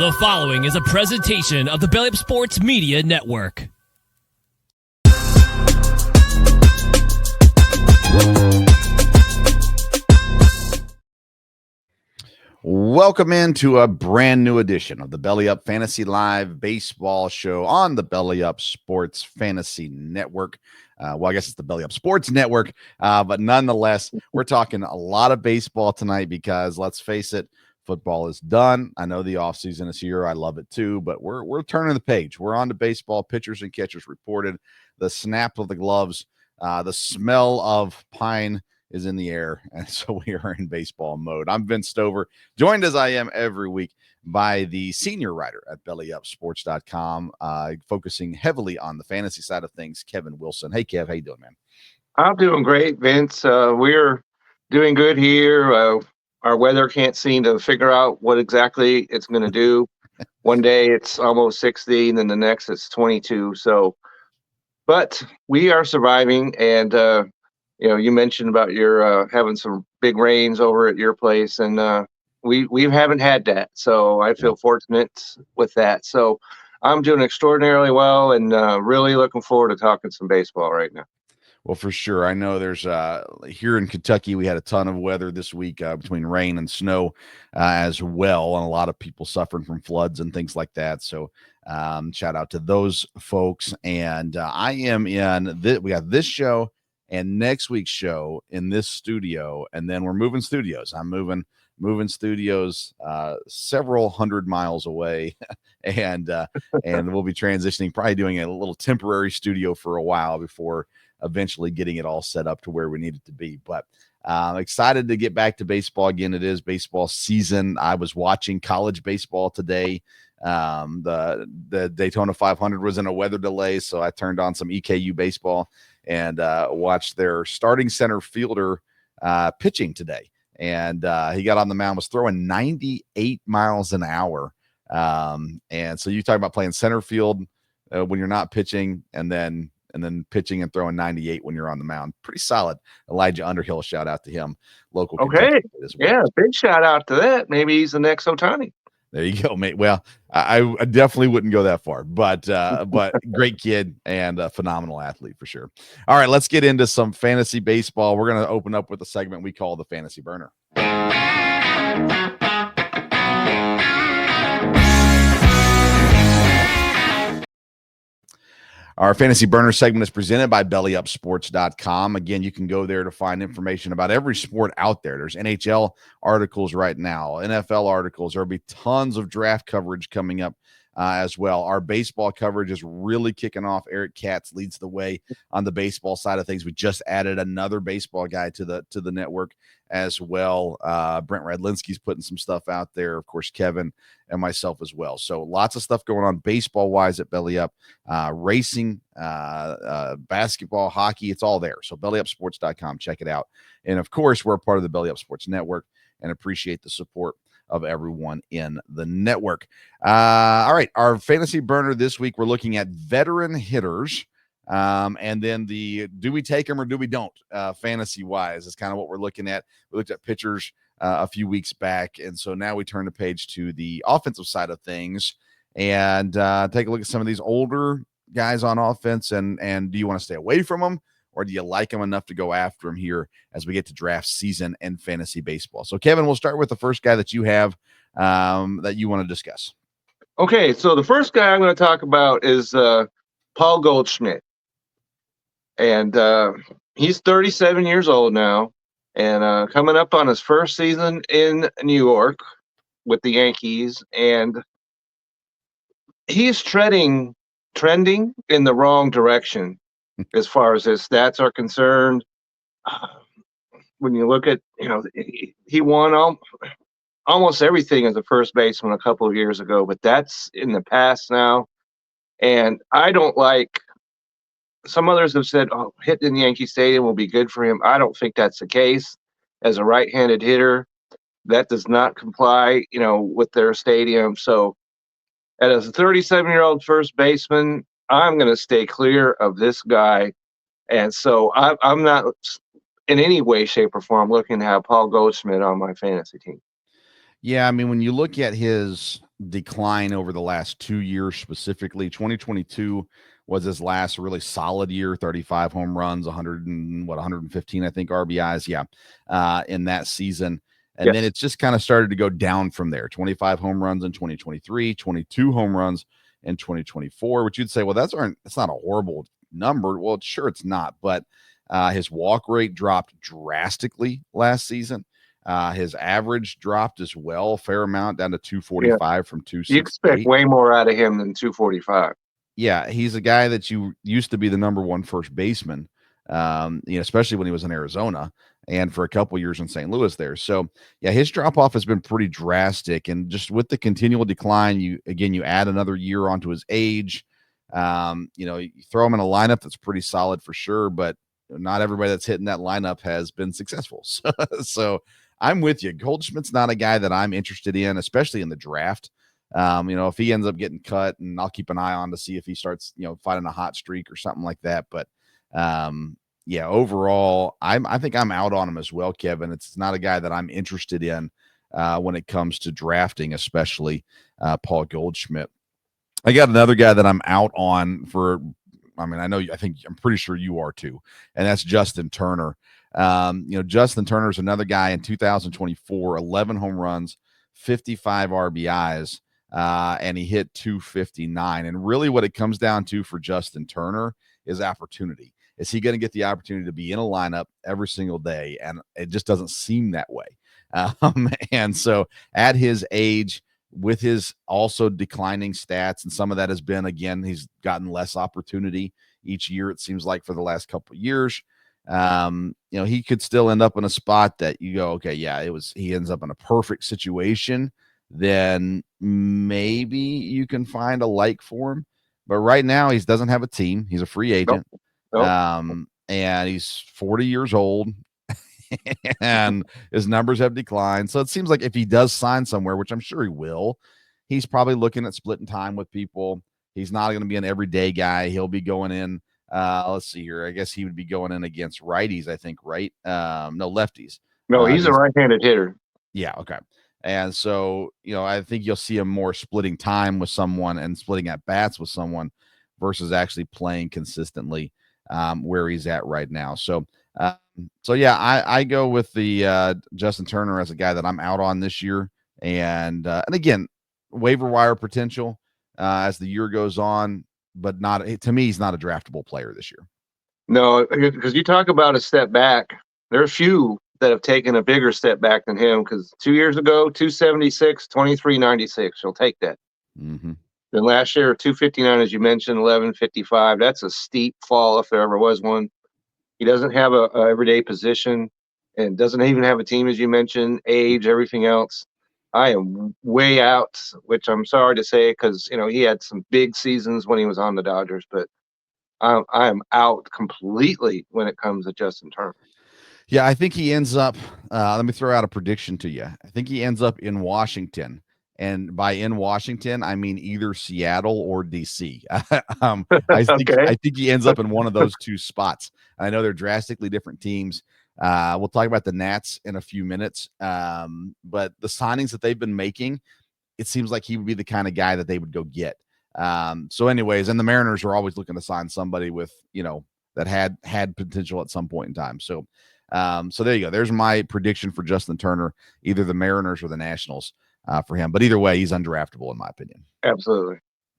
The following is a presentation of the Belly Up Sports Media Network. Welcome into a brand new edition of the Belly Up Fantasy Live Baseball Show on the Belly Up Sports Fantasy Network. Well, I guess it's the Belly Up Sports Network, but nonetheless, we're talking a lot of baseball tonight because, let's face it, football is done. I know the offseason is here. I love it too, but we're turning the page. We're on to baseball. Pitchers and catchers reported. The snap of the gloves, the smell of pine is in the air, and so we are in baseball mode. I'm Vince Stover, joined as I am every week by the senior writer at bellyupsports.com, focusing heavily on the fantasy side of things, Kevin Wilson. Hey, Kev, how you doing, man? I'm doing great, Vince. We're doing good here. Our weather can't seem to figure out what exactly it's going to do. One day it's almost 60, and then the next it's 22. So, but we are surviving, and you mentioned about your having some big rains over at your place, and we haven't had that. So I feel fortunate with that. So I'm doing extraordinarily well, and really looking forward to talking some baseball right now. Well, for sure. I know there's here in Kentucky, we had a ton of weather this week between rain and snow as well. And a lot of people suffering from floods and things like that. So shout out to those folks. And I am we got this show and next week's show in this studio. And then we're moving studios. I'm moving studios several hundred miles away. and we'll be transitioning, probably doing a little temporary studio for a while before eventually getting it all set up to where we need it to be. But excited to get back to baseball again. It is baseball season. I was watching college baseball today. The Daytona 500 was in a weather delay, so I turned on some EKU baseball and watched their starting center fielder pitching today. And he got on the mound, was throwing 98 miles an hour. And so you talk about playing center field when you're not pitching, and then pitching and throwing 98 when you're on the mound. Pretty solid. Elijah Underhill, shout out to him. Local. Okay. Yeah, big shout out to that. Maybe he's the next Ohtani. There you go, mate. Well, I definitely wouldn't go that far, but great kid and a phenomenal athlete for sure. All right, let's get into some fantasy baseball. We're going to open up with a segment we call the Fantasy Burner. Our Fantasy Burner segment is presented by BellyUpSports.com. Again, you can go there to find information about every sport out there. There's NHL articles right now, NFL articles. There'll be tons of draft coverage coming up as well. Our baseball coverage is really kicking off. Eric Katz leads the way on the baseball side of things. We just added another baseball guy to the network as well. Brent Radlinski's putting some stuff out there. Of course, Kevin and myself as well. So lots of stuff going on baseball-wise at Belly Up. Racing, basketball, hockey, it's all there. So BellyUpSports.com, check it out. And, of course, we're a part of the Belly Up Sports Network and appreciate the support of everyone in the network. All right, our Fantasy Burner this week, we're looking at veteran hitters. And then do we take them or do we don't? Fantasy wise is kind of what we're looking at. We looked at pitchers a few weeks back. And so now we turn the page to the offensive side of things and take a look at some of these older guys on offense. And do you want to stay away from them, or do you like them enough to go after them here as we get to draft season and fantasy baseball? So Kevin, we'll start with the first guy that you have that you want to discuss. Okay. So the first guy I'm going to talk about is Paul Goldschmidt. And he's 37 years old now, and coming up on his first season in New York with the Yankees. And he's trending in the wrong direction as far as his stats are concerned. When you look at, he won almost everything as a first baseman a couple of years ago, but that's in the past now. And I don't like. Some others have said, hitting in Yankee Stadium will be good for him. I don't think that's the case. As a right-handed hitter, that does not comply, with their stadium. So as a 37-year-old first baseman, I'm going to stay clear of this guy. And so I'm not in any way, shape, or form looking to have Paul Goldschmidt on my fantasy team. Yeah, I mean, when you look at his decline over the last 2 years specifically. 2022 was his last really solid year, 35 home runs, 115, I think, RBIs. Yeah. In that season. And then Yes. it's just kind of started to go down from there. 25 home runs in 2023, 22 home runs in 2024, which you'd say, well, that's not a horrible number. Well, sure, it's not, but his walk rate dropped drastically last season. His average dropped as well, a fair amount, down to 245 from You expect 268. way more out of him than 245. Yeah, he's a guy that you used to be the number one first baseman, especially when he was in Arizona and for a couple years in St. Louis there. So, yeah, his drop off has been pretty drastic. And just with the continual decline, you add another year onto his age. You throw him in a lineup that's pretty solid for sure, but not everybody that's hitting that lineup has been successful. So I'm with you. Goldschmidt's not a guy that I'm interested in, especially in the draft. If he ends up getting cut, and I'll keep an eye on to see if he starts, fighting a hot streak or something like that. But overall, I think I'm out on him as well, Kevin. It's not a guy that I'm interested in when it comes to drafting, especially Paul Goldschmidt. I got another guy that I'm out on for. I'm pretty sure you are too, and that's Justin Turner. Justin Turner is another guy in 2024, 11 home runs, 55 RBIs, and he hit 259. And really what it comes down to for Justin Turner is opportunity. Is he going to get the opportunity to be in a lineup every single day? And it just doesn't seem that way. And so at his age, with his also declining stats, and some of that has been, again, he's gotten less opportunity each year, it seems like, for the last couple of years. He could still end up in a spot that you go, okay, yeah, he ends up in a perfect situation. Then maybe you can find a like for him. But right now, he doesn't have a team. He's a free agent. Nope. And he's 40 years old. And his numbers have declined. So it seems like if he does sign somewhere, which I'm sure he will, he's probably looking at splitting time with people. He's not going to be an everyday guy. He'll be going in. Let's see here. I guess he would be going in against righties, I think, right? No, lefties. No, he's a right-handed hitter. Yeah, okay. And so, I think you'll see him more splitting time with someone and splitting at bats with someone versus actually playing consistently where he's at right now. So yeah, I go with the Justin Turner as a guy that I'm out on this year. And again, waiver wire potential as the year goes on, but to me, he's not a draftable player this year. No, because you talk about a step back. There are a few that have taken a bigger step back than him, because 2 years ago, 276, 2396. You'll take that. Mm-hmm. Then last year, 259, as you mentioned, 1155. That's a steep fall if there ever was one. He doesn't have a everyday position and doesn't even have a team, as you mentioned, age, everything else. I am way out, which I'm sorry to say, because he had some big seasons when he was on the Dodgers, but I am out completely when it comes to Justin Turner. Yeah, I think he ends up. Let me throw out a prediction to you. I think he ends up in Washington. And by in Washington, I mean either Seattle or DC. I think he ends up in one of those two spots. I know they're drastically different teams. We'll talk about the Nats in a few minutes. But the signings that they've been making, it seems like he would be the kind of guy that they would go get. So anyways, and the Mariners are always looking to sign somebody with, that had potential at some point in time. So there you go. There's my prediction for Justin Turner, either the Mariners or the Nationals. For him, but either way, he's undraftable in my opinion. Absolutely.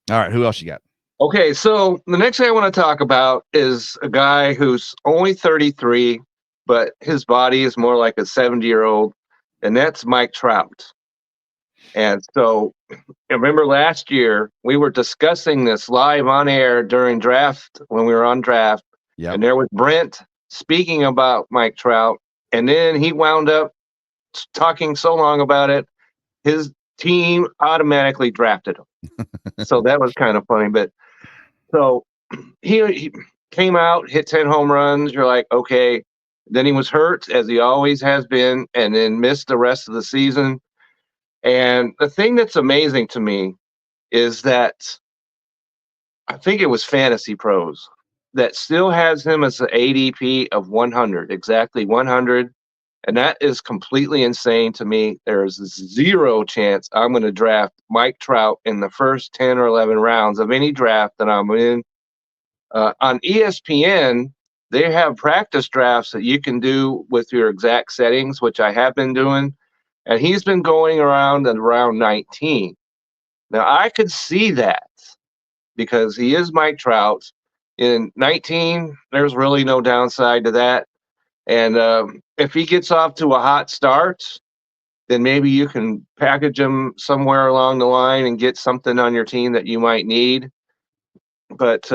All right, who else you got? Okay, so the next thing I want to talk about is a guy who's only 33, but his body is more like a 70-year-old, and that's Mike Trout. And so, remember last year we were discussing this live on air during draft when we were on draft, and there was Brent speaking about Mike Trout, and then he wound up talking so long about it, his team automatically drafted him. So that was kind of funny. But so he came out, hit 10 home runs. You're like, okay. Then he was hurt, as he always has been, and then missed the rest of the season. And the thing that's amazing to me is that I think it was Fantasy Pros that still has him as an ADP of 100, exactly 100. And that is completely insane to me. There's zero chance I'm going to draft Mike Trout in the first 10 or 11 rounds of any draft that I'm in. On ESPN, they have practice drafts that you can do with your exact settings, which I have been doing. And he's been going around at around 19. Now, I could see that because he is Mike Trout. In 19, there's really no downside to that. And if he gets off to a hot start, then maybe you can package him somewhere along the line and get something on your team that you might need. But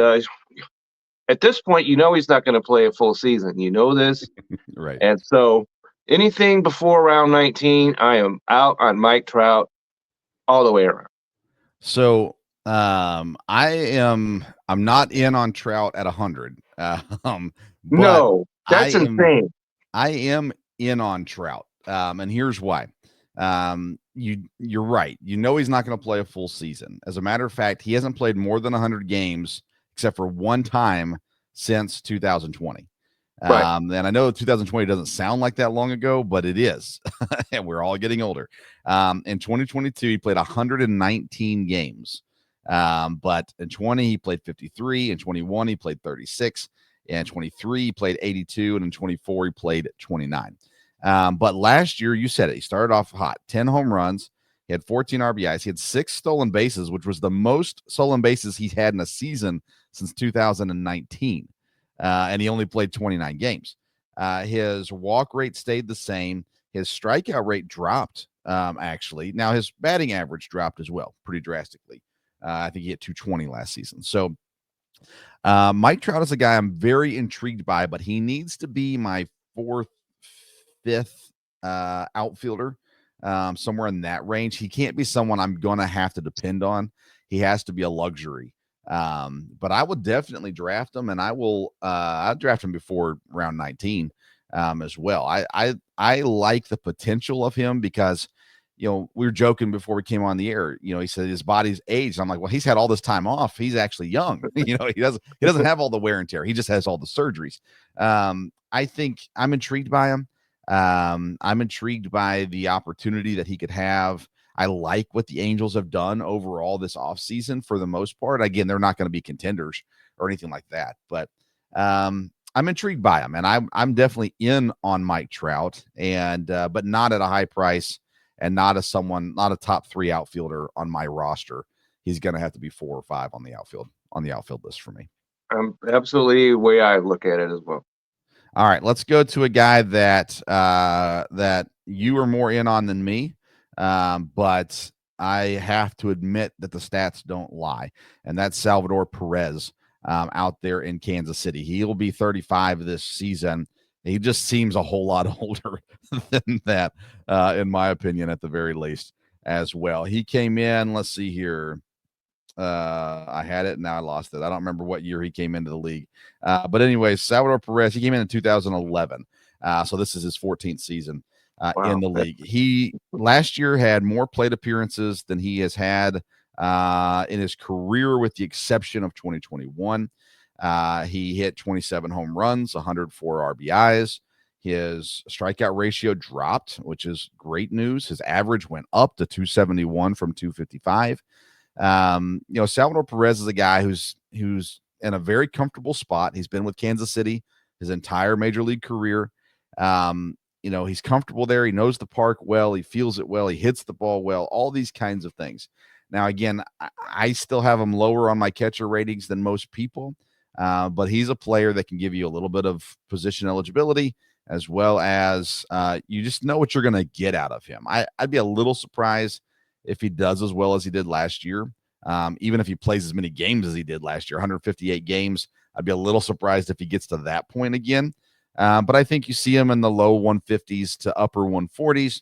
at this point, he's not going to play a full season. You know this. Right. And so anything before round 19, I am out on Mike Trout all the way around. So I'm not in on Trout at 100. No, that's insane. I am in on Trout. And here's why. You're right. He's not going to play a full season. As a matter of fact, he hasn't played more than 100 games except for one time since 2020. Right. And I know 2020 doesn't sound like that long ago, but it is. And we're all getting older. In 2022, he played 119 games. But in 20, he played 53. In 21, he played 36. In 23, he played 82. And in 24, he played 29. But last year, you said it, he started off hot, 10 home runs. He had 14 RBIs. He had 6 stolen bases, which was the most stolen bases he's had in a season since 2019. And he only played 29 games. His walk rate stayed the same. His strikeout rate dropped, actually. Now, his batting average dropped as well, pretty drastically. I think he hit 220 last season. So Mike Trout is a guy I'm very intrigued by, but he needs to be my 4th, 5th outfielder, somewhere in that range. He can't be someone I'm going to have to depend on. He has to be a luxury. But I would definitely draft him, and I'll draft him before round 19 as well. I like the potential of him because, we were joking before we came on the air. He said his body's aged. I'm like, well, he's had all this time off. He's actually young. He doesn't have all the wear and tear. He just has all the surgeries. I think I'm intrigued by him. I'm intrigued by the opportunity that he could have. I like what the Angels have done overall this offseason for the most part. Again, they're not going to be contenders or anything like that, but I'm intrigued by him, and I'm definitely in on Mike Trout, and but not at a high price, and not a top 3 outfielder on my roster. He's going to have to be 4 or 5 on the outfield list for me. Absolutely the way I look at it as well. All right, let's go to a guy that you are more in on than me. But I have to admit that the stats don't lie, and that's Salvador Perez out there in Kansas City. He'll be 35 this season. He just seems a whole lot older than that, in my opinion, at the very least, as well. He came in, let's see here. I had it, and now I lost it. I don't remember what year he came into the league. But anyway, Salvador Perez, he came in 2011. So this is his 14th season. In the league. He last year had more plate appearances than he has had in his career, with the exception of 2021. He hit 27 home runs, 104 RBIs. His strikeout ratio dropped, which is great news. His average went up to 271 from 255. Salvador Perez is a guy who's in a very comfortable spot. He's been with Kansas City his entire major league career. He's comfortable there. He knows the park well. He feels it well. He hits the ball well, all these kinds of things. Now, again, I still have him lower on my catcher ratings than most people, but he's a player that can give you a little bit of position eligibility, as well as you just know what you're going to get out of him. I'd be a little surprised if he does as well as he did last year. Even if he plays as many games as he did last year, 158 games, I'd be a little surprised if he gets to that point again. But I think you see him in the low 150s to upper 140s.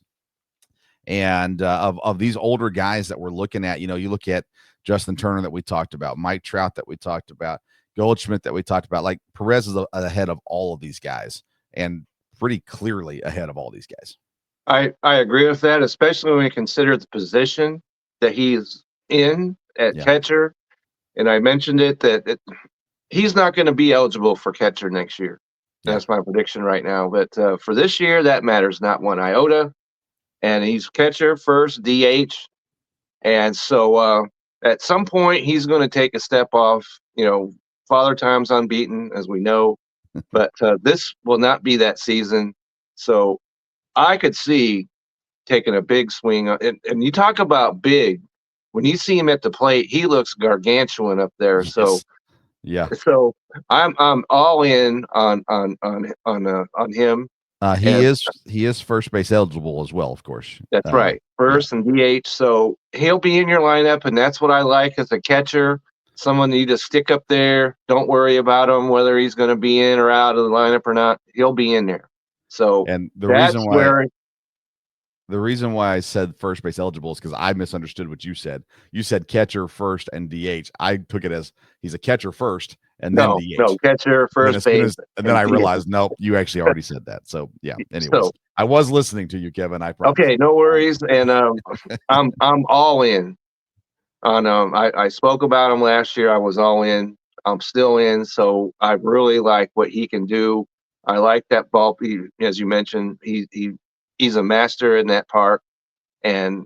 And of these older guys that we're looking at, you look at Justin Turner that we talked about, Mike Trout that we talked about, Goldschmidt that we talked about. Like, Perez is ahead of all of these guys, and pretty clearly ahead of all these guys. I agree with that, especially when we consider the position that he's in at catcher. And I mentioned it that he's not going to be eligible for catcher next year. Yeah. That's my prediction right now. But for this year, that matters not one iota. And he's catcher, first, DH. And so at some point, he's going to take a step off. Father Time's unbeaten, as we know. But this will not be that season. So I could see taking a big swing. And you talk about big. When you see him at the plate, he looks gargantuan up there. So Yes. Yeah. so I'm all in on him. He And is first base eligible as well, of course. that's right. Yeah. First and DH. So he'll be in your lineup, and that's what I like as a catcher. Someone that you just stick up there. Don't worry about him, whether he's going to be in or out of the lineup or not. He'll be in there. So And that's where the reason why I said first base eligible is because I misunderstood what you said. You said catcher first and DH. I took it as he's a catcher first and then DH. catcher, first base. And then I DH. realized, nope, you actually already said that. So yeah. Anyways, So, I was listening to you, Kevin. I promise. okay, no worries. And I'm all in on I spoke about him last year. I was all in. I'm still in. So I really like what he can do. I like that ball. As you mentioned, he's a master in that park, and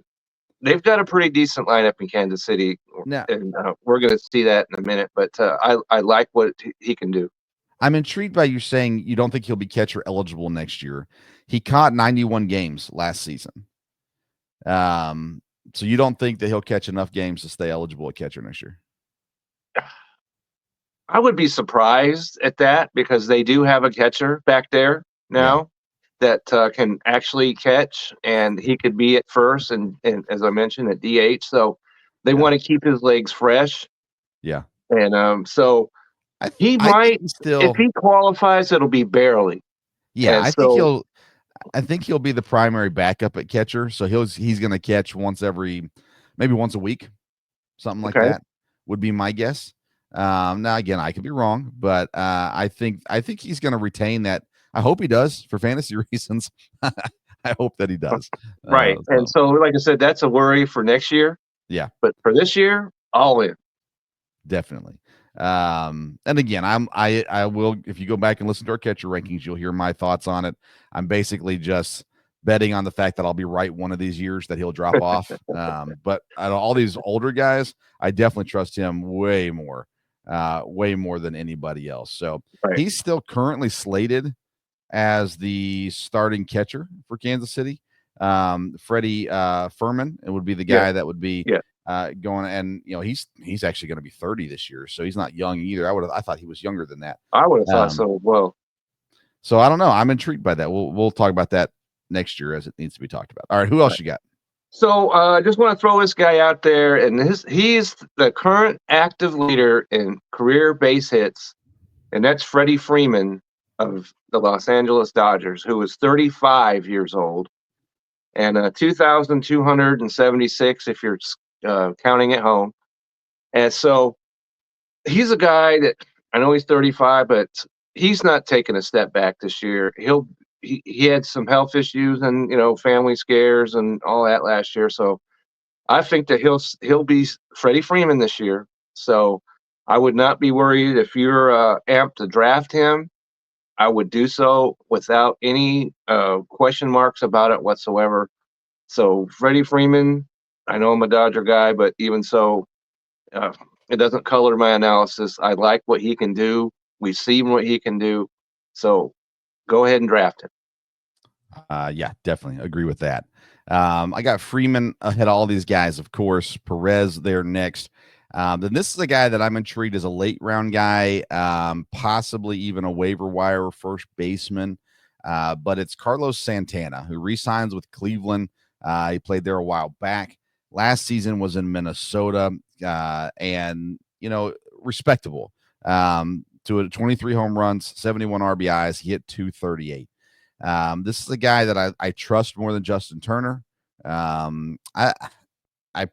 they've got a pretty decent lineup in Kansas City. Now, And we're going to see that in a minute. But I like what he can do. I'm intrigued by you saying you don't think he'll be catcher eligible next year. He caught 91 games last season. So you don't think that he'll catch enough games to stay eligible at catcher next year? I would be surprised at that because they do have a catcher back there now that can actually catch, and he could be at first and as I mentioned at DH. So they want to keep his legs fresh. Yeah. And so he might still, if he qualifies, it'll be barely. Yeah, I think he'll be the primary backup at catcher. So he's going to catch maybe once a week, something like that would be my guess. Now again, I could be wrong, but I think he's going to retain that. I hope he does for fantasy reasons. I hope that he does. Right. And so, like I said, that's a worry for next year. Yeah. But for this year, all in. Definitely. And again, I will, if you go back and listen to our catcher rankings, you'll hear my thoughts on it. I'm basically just betting on the fact that I'll be right one of these years that he'll drop off. But out of all these older guys, I definitely trust him way more than anybody else. So he's still currently slated as the starting catcher for Kansas City. Freddie Furman, it would be the guy that would be going, and he's actually going to be 30 this year, so he's not young either. I thought he was younger than that. I would have thought so. Well, so I don't know. I'm intrigued by that. We'll talk about that next year as it needs to be talked about. All right, who else you got? So I just want to throw this guy out there, and he's the current active leader in career base hits, and that's Freddie Freeman of the Los Angeles Dodgers, who is 35 years old, and 2,276 if you're counting at home. And so he's a guy that, I know he's 35, but he's not taking a step back this year. He had some health issues and family scares and all that last year. So I think that he'll be Freddie Freeman this year. So I would not be worried if you're amped to draft him. I would do so without any question marks about it whatsoever. So Freddie Freeman, I know I'm a Dodger guy, but even so, it doesn't color my analysis. I like what he can do. We've seen what he can do. So go ahead and draft him. Yeah, definitely agree with that. I got Freeman ahead of all these guys, of course. Perez there next. Then this is a guy that I'm intrigued as a late round guy, possibly even a waiver wire first baseman. But it's Carlos Santana, who re-signs with Cleveland. He played there a while back. Last season was in Minnesota, and respectable. To 23 home runs, 71 RBIs. He hit 238. This is a guy that I trust more than Justin Turner. I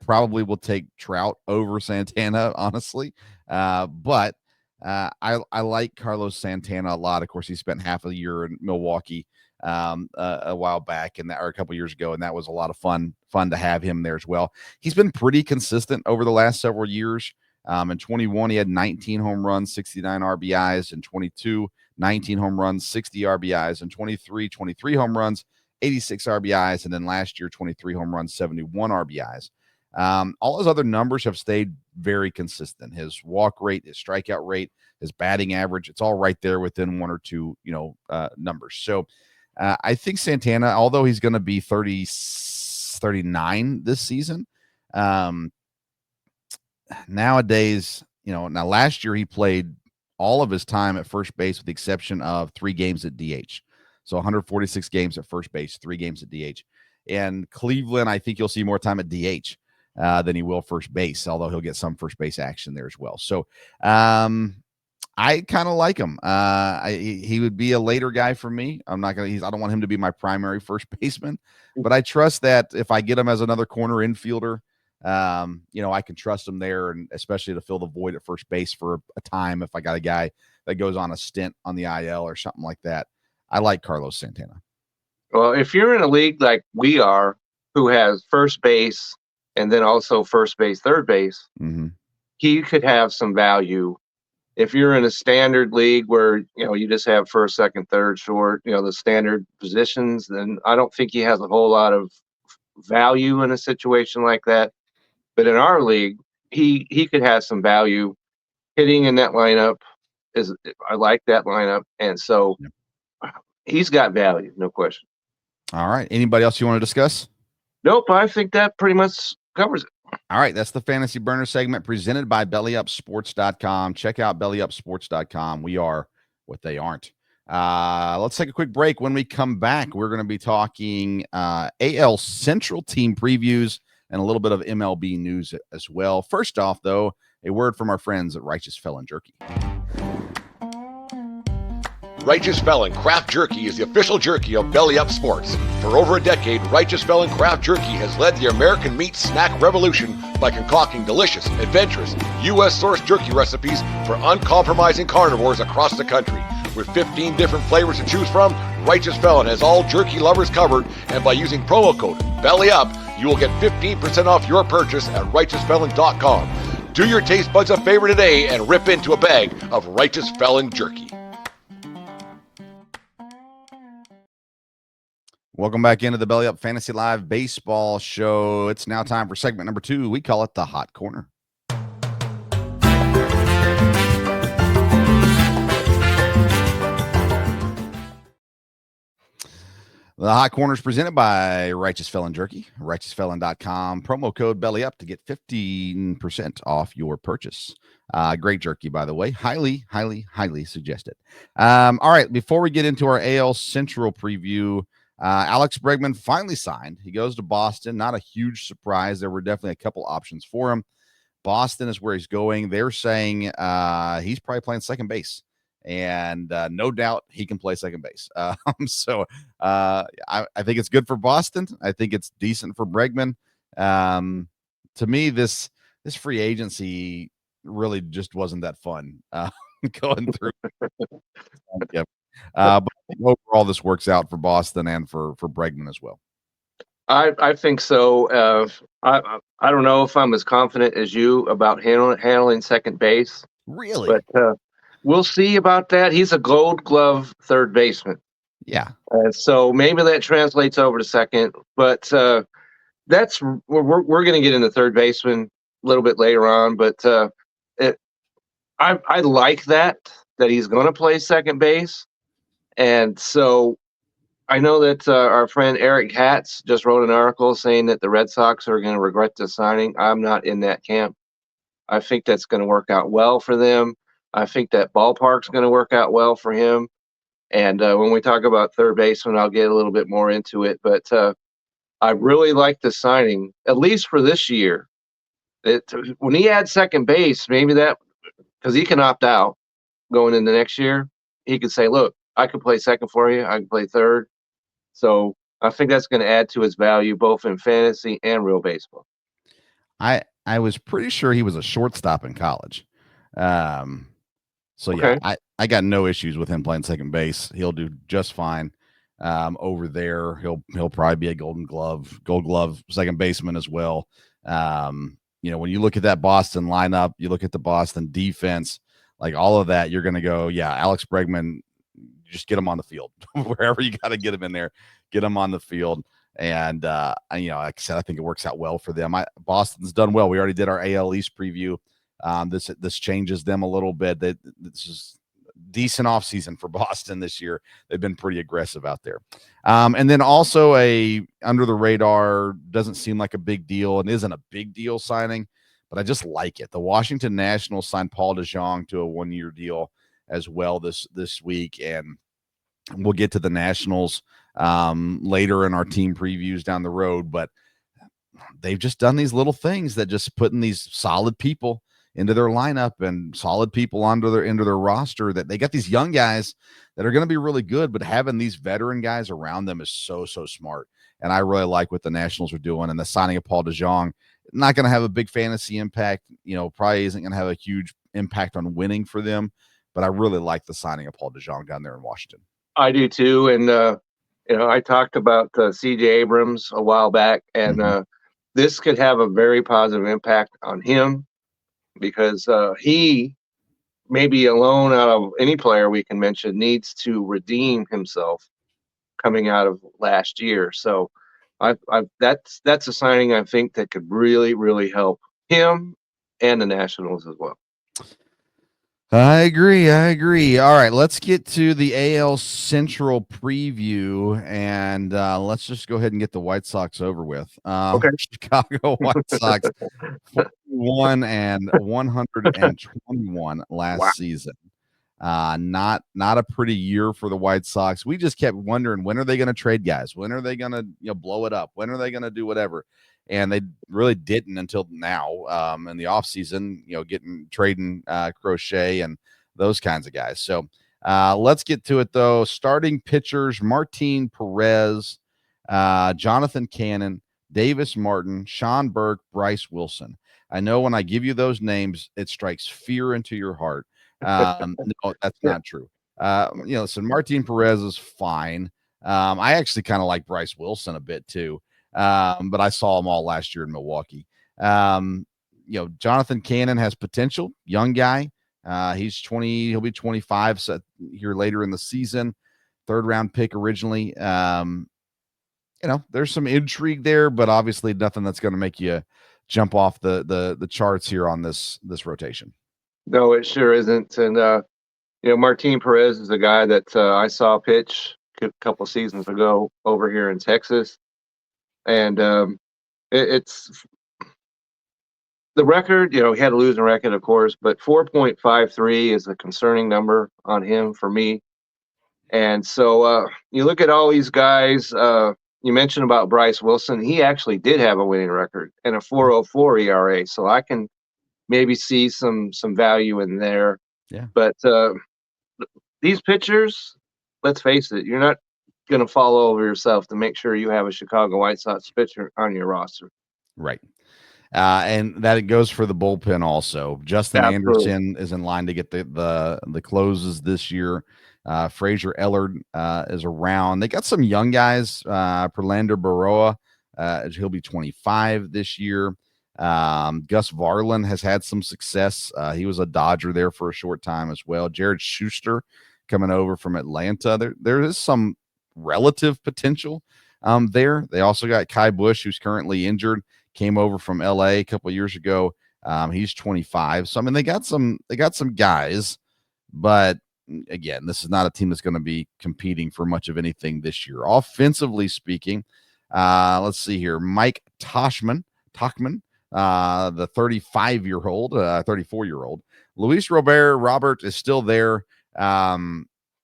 probably will take Trout over Santana, honestly. But I like Carlos Santana a lot. Of course, he spent half a year in Milwaukee a while back, or a couple years ago, and that was a lot of fun to have him there as well. He's been pretty consistent over the last several years. In 21, he had 19 home runs, 69 RBIs. In 22, 19 home runs, 60 RBIs. In 23, 23 home runs, 86 RBIs. And then last year, 23 home runs, 71 RBIs. All his other numbers have stayed very consistent. His walk rate, his strikeout rate, his batting average, it's all right there within one or two, numbers. So I think Santana, although he's going to be 39 this season, nowadays, now last year he played all of his time at first base with the exception of 3 games at DH. So 146 games at first base, 3 games at DH. And Cleveland, I think you'll see more time at DH than he will first base, although he'll get some first base action there as well. So I kind of like him. He would be a later guy for me. I don't want him to be my primary first baseman, but I trust that if I get him as another corner infielder, I can trust him there, and especially to fill the void at first base for a time if I got a guy that goes on a stint on the IL or something like that. I like Carlos Santana. Well, if you're in a league like we are, who has first base and then also first base, third base, he could have some value. If you're in a standard league where, you just have first, second, third, short, the standard positions, then I don't think he has a whole lot of value in a situation like that. But in our league, he could have some value. Hitting in that lineup I like that lineup. And so he's got value, no question. All right. Anybody else you want to discuss? Nope. I think that pretty much covers it. All right, that's the Fantasy Burner segment presented by BellyUpSports.com. Check out BellyUpSports.com. We are what they aren't. Let's take a quick break. When we come back, we're going to be talking AL Central team previews and a little bit of MLB news as well. First off, though, a word from our friends at Righteous Felon Jerky. Righteous Felon Craft Jerky is the official jerky of Belly Up Sports. For over a decade, Righteous Felon Craft Jerky has led the American meat snack revolution by concocting delicious, adventurous, U.S.-sourced jerky recipes for uncompromising carnivores across the country. With 15 different flavors to choose from, Righteous Felon has all jerky lovers covered, and by using promo code BELLYUP, you will get 15% off your purchase at RighteousFelon.com. Do your taste buds a favor today and rip into a bag of Righteous Felon Jerky. Welcome back into the Belly Up Fantasy Live Baseball Show. It's now time for segment number 2. We call it the Hot Corner. The Hot Corner is presented by Righteous Felon Jerky, RighteousFelon.com. Promo code BELLYUP to get 15% off your purchase. Great jerky, by the way. Highly, highly, highly suggested. All right, before we get into our AL Central preview, Alex Bregman finally signed. He goes to Boston. Not a huge surprise. There were definitely a couple options for him. Boston is where he's going. They're saying he's probably playing second base. And no doubt he can play second base. I think it's good for Boston. I think it's decent for Bregman. To me, this free agency really just wasn't that fun going through. Yep. But overall, this works out for Boston and for Bregman as well. I think so. I don't know if I'm as confident as you about handling second base. Really? But we'll see about that. He's a Gold Glove third baseman. Yeah. So maybe that translates over to second. But we're going to get into third baseman a little bit later on. But I like that he's going to play second base. And so I know that our friend Eric Hatz just wrote an article saying that the Red Sox are going to regret the signing. I'm not in that camp. I think that's going to work out well for them. I think that ballpark's going to work out well for him. And when we talk about third baseman, I'll get a little bit more into it. But I really like the signing, at least for this year. When he adds second base, maybe that – because he can opt out going into next year. He could say, look, I can play second for you. I can play third. So I think that's going to add to his value both in fantasy and real baseball. I was pretty sure he was a shortstop in college. So okay. Yeah, I got no issues with him playing second base. He'll do just fine over there. He'll probably be a Gold Glove second baseman as well. when you look at that Boston lineup, you look at the Boston defense, like all of that, you're going to go, yeah, Alex Bregman, just get him on the field. Wherever you got to get him in there, get him on the field. And, like I said, I think it works out well for them. Boston's done well. We already did our AL East preview. This changes them a little bit. This is decent offseason for Boston this year. They've been pretty aggressive out there. And then also a under the radar, doesn't seem like a big deal and isn't a big deal signing, but I just like it. The Washington Nationals signed Paul DeJong to a 1-year deal as well this week. And we'll get to the Nationals later in our team previews down the road, but they've just done these little things that just putting these solid people into their lineup and solid people into their roster, that they got these young guys that are going to be really good, but having these veteran guys around them is so smart. And I really like what the Nationals are doing. And the signing of Paul DeJong, not going to have a big fantasy impact, probably isn't going to have a huge impact on winning for them, but I really like the signing of Paul DeJong down there in Washington. I do too. And, I talked about C.J. Abrams a while back, and this could have a very positive impact on him, because he, maybe alone out of any player we can mention, needs to redeem himself coming out of last year. So that's a signing I think that could really help him and the Nationals as well. I agree. All right, let's get to the AL Central preview, and let's just go ahead and get the White Sox over with. Okay. Chicago White Sox 121 last season. Not a pretty year for the White Sox. We just kept wondering, when are they going to trade guys? When are they going to blow it up? When are they going to do whatever? And they really didn't until now in the offseason, trading Crochet and those kinds of guys. So let's get to it, though. Starting pitchers: Martin Perez, Jonathan Cannon, Davis Martin, Sean Burke, Bryce Wilson. I know when I give you those names, it strikes fear into your heart. No, that's not true. So Martin Perez is fine. I actually kind of like Bryce Wilson a bit too. But I saw them all last year in Milwaukee. Jonathan Cannon has potential, young guy. He's 20, he'll be 25 here later in the season, 3rd round pick originally. There's some intrigue there, but obviously nothing that's going to make you jump off the charts here on this rotation. No, it sure isn't. And, Martin Perez is a guy that I saw pitch a couple seasons ago over here in Texas. And it's the record, he had a losing record, of course, but 4.53 is a concerning number on him for me. And so you look at all these guys, you mentioned about Bryce Wilson. He actually did have a winning record and a 4.04 ERA. So I can maybe see some value in there. Yeah. But these pitchers, let's face it, you're not going to fall over yourself to make sure you have a Chicago White Sox pitcher on your roster. Right. And that goes for the bullpen also. Justin Anderson is in line to get the closes this year. Fraser Ellard is around. They got some young guys. Perlander Baroa, he'll be 25 this year. Gus Varlin has had some success. He was a Dodger there for a short time as well. Jared Schuster coming over from Atlanta. There is some relative potential there. They also got Kai Bush, who's currently injured, came over from LA a couple of years ago. He's 25. So they got some guys, but again, this is not a team that's going to be competing for much of anything this year. Offensively speaking, let's see here. Mike Tauchman, the 34-year-old. Luis Robert is still there.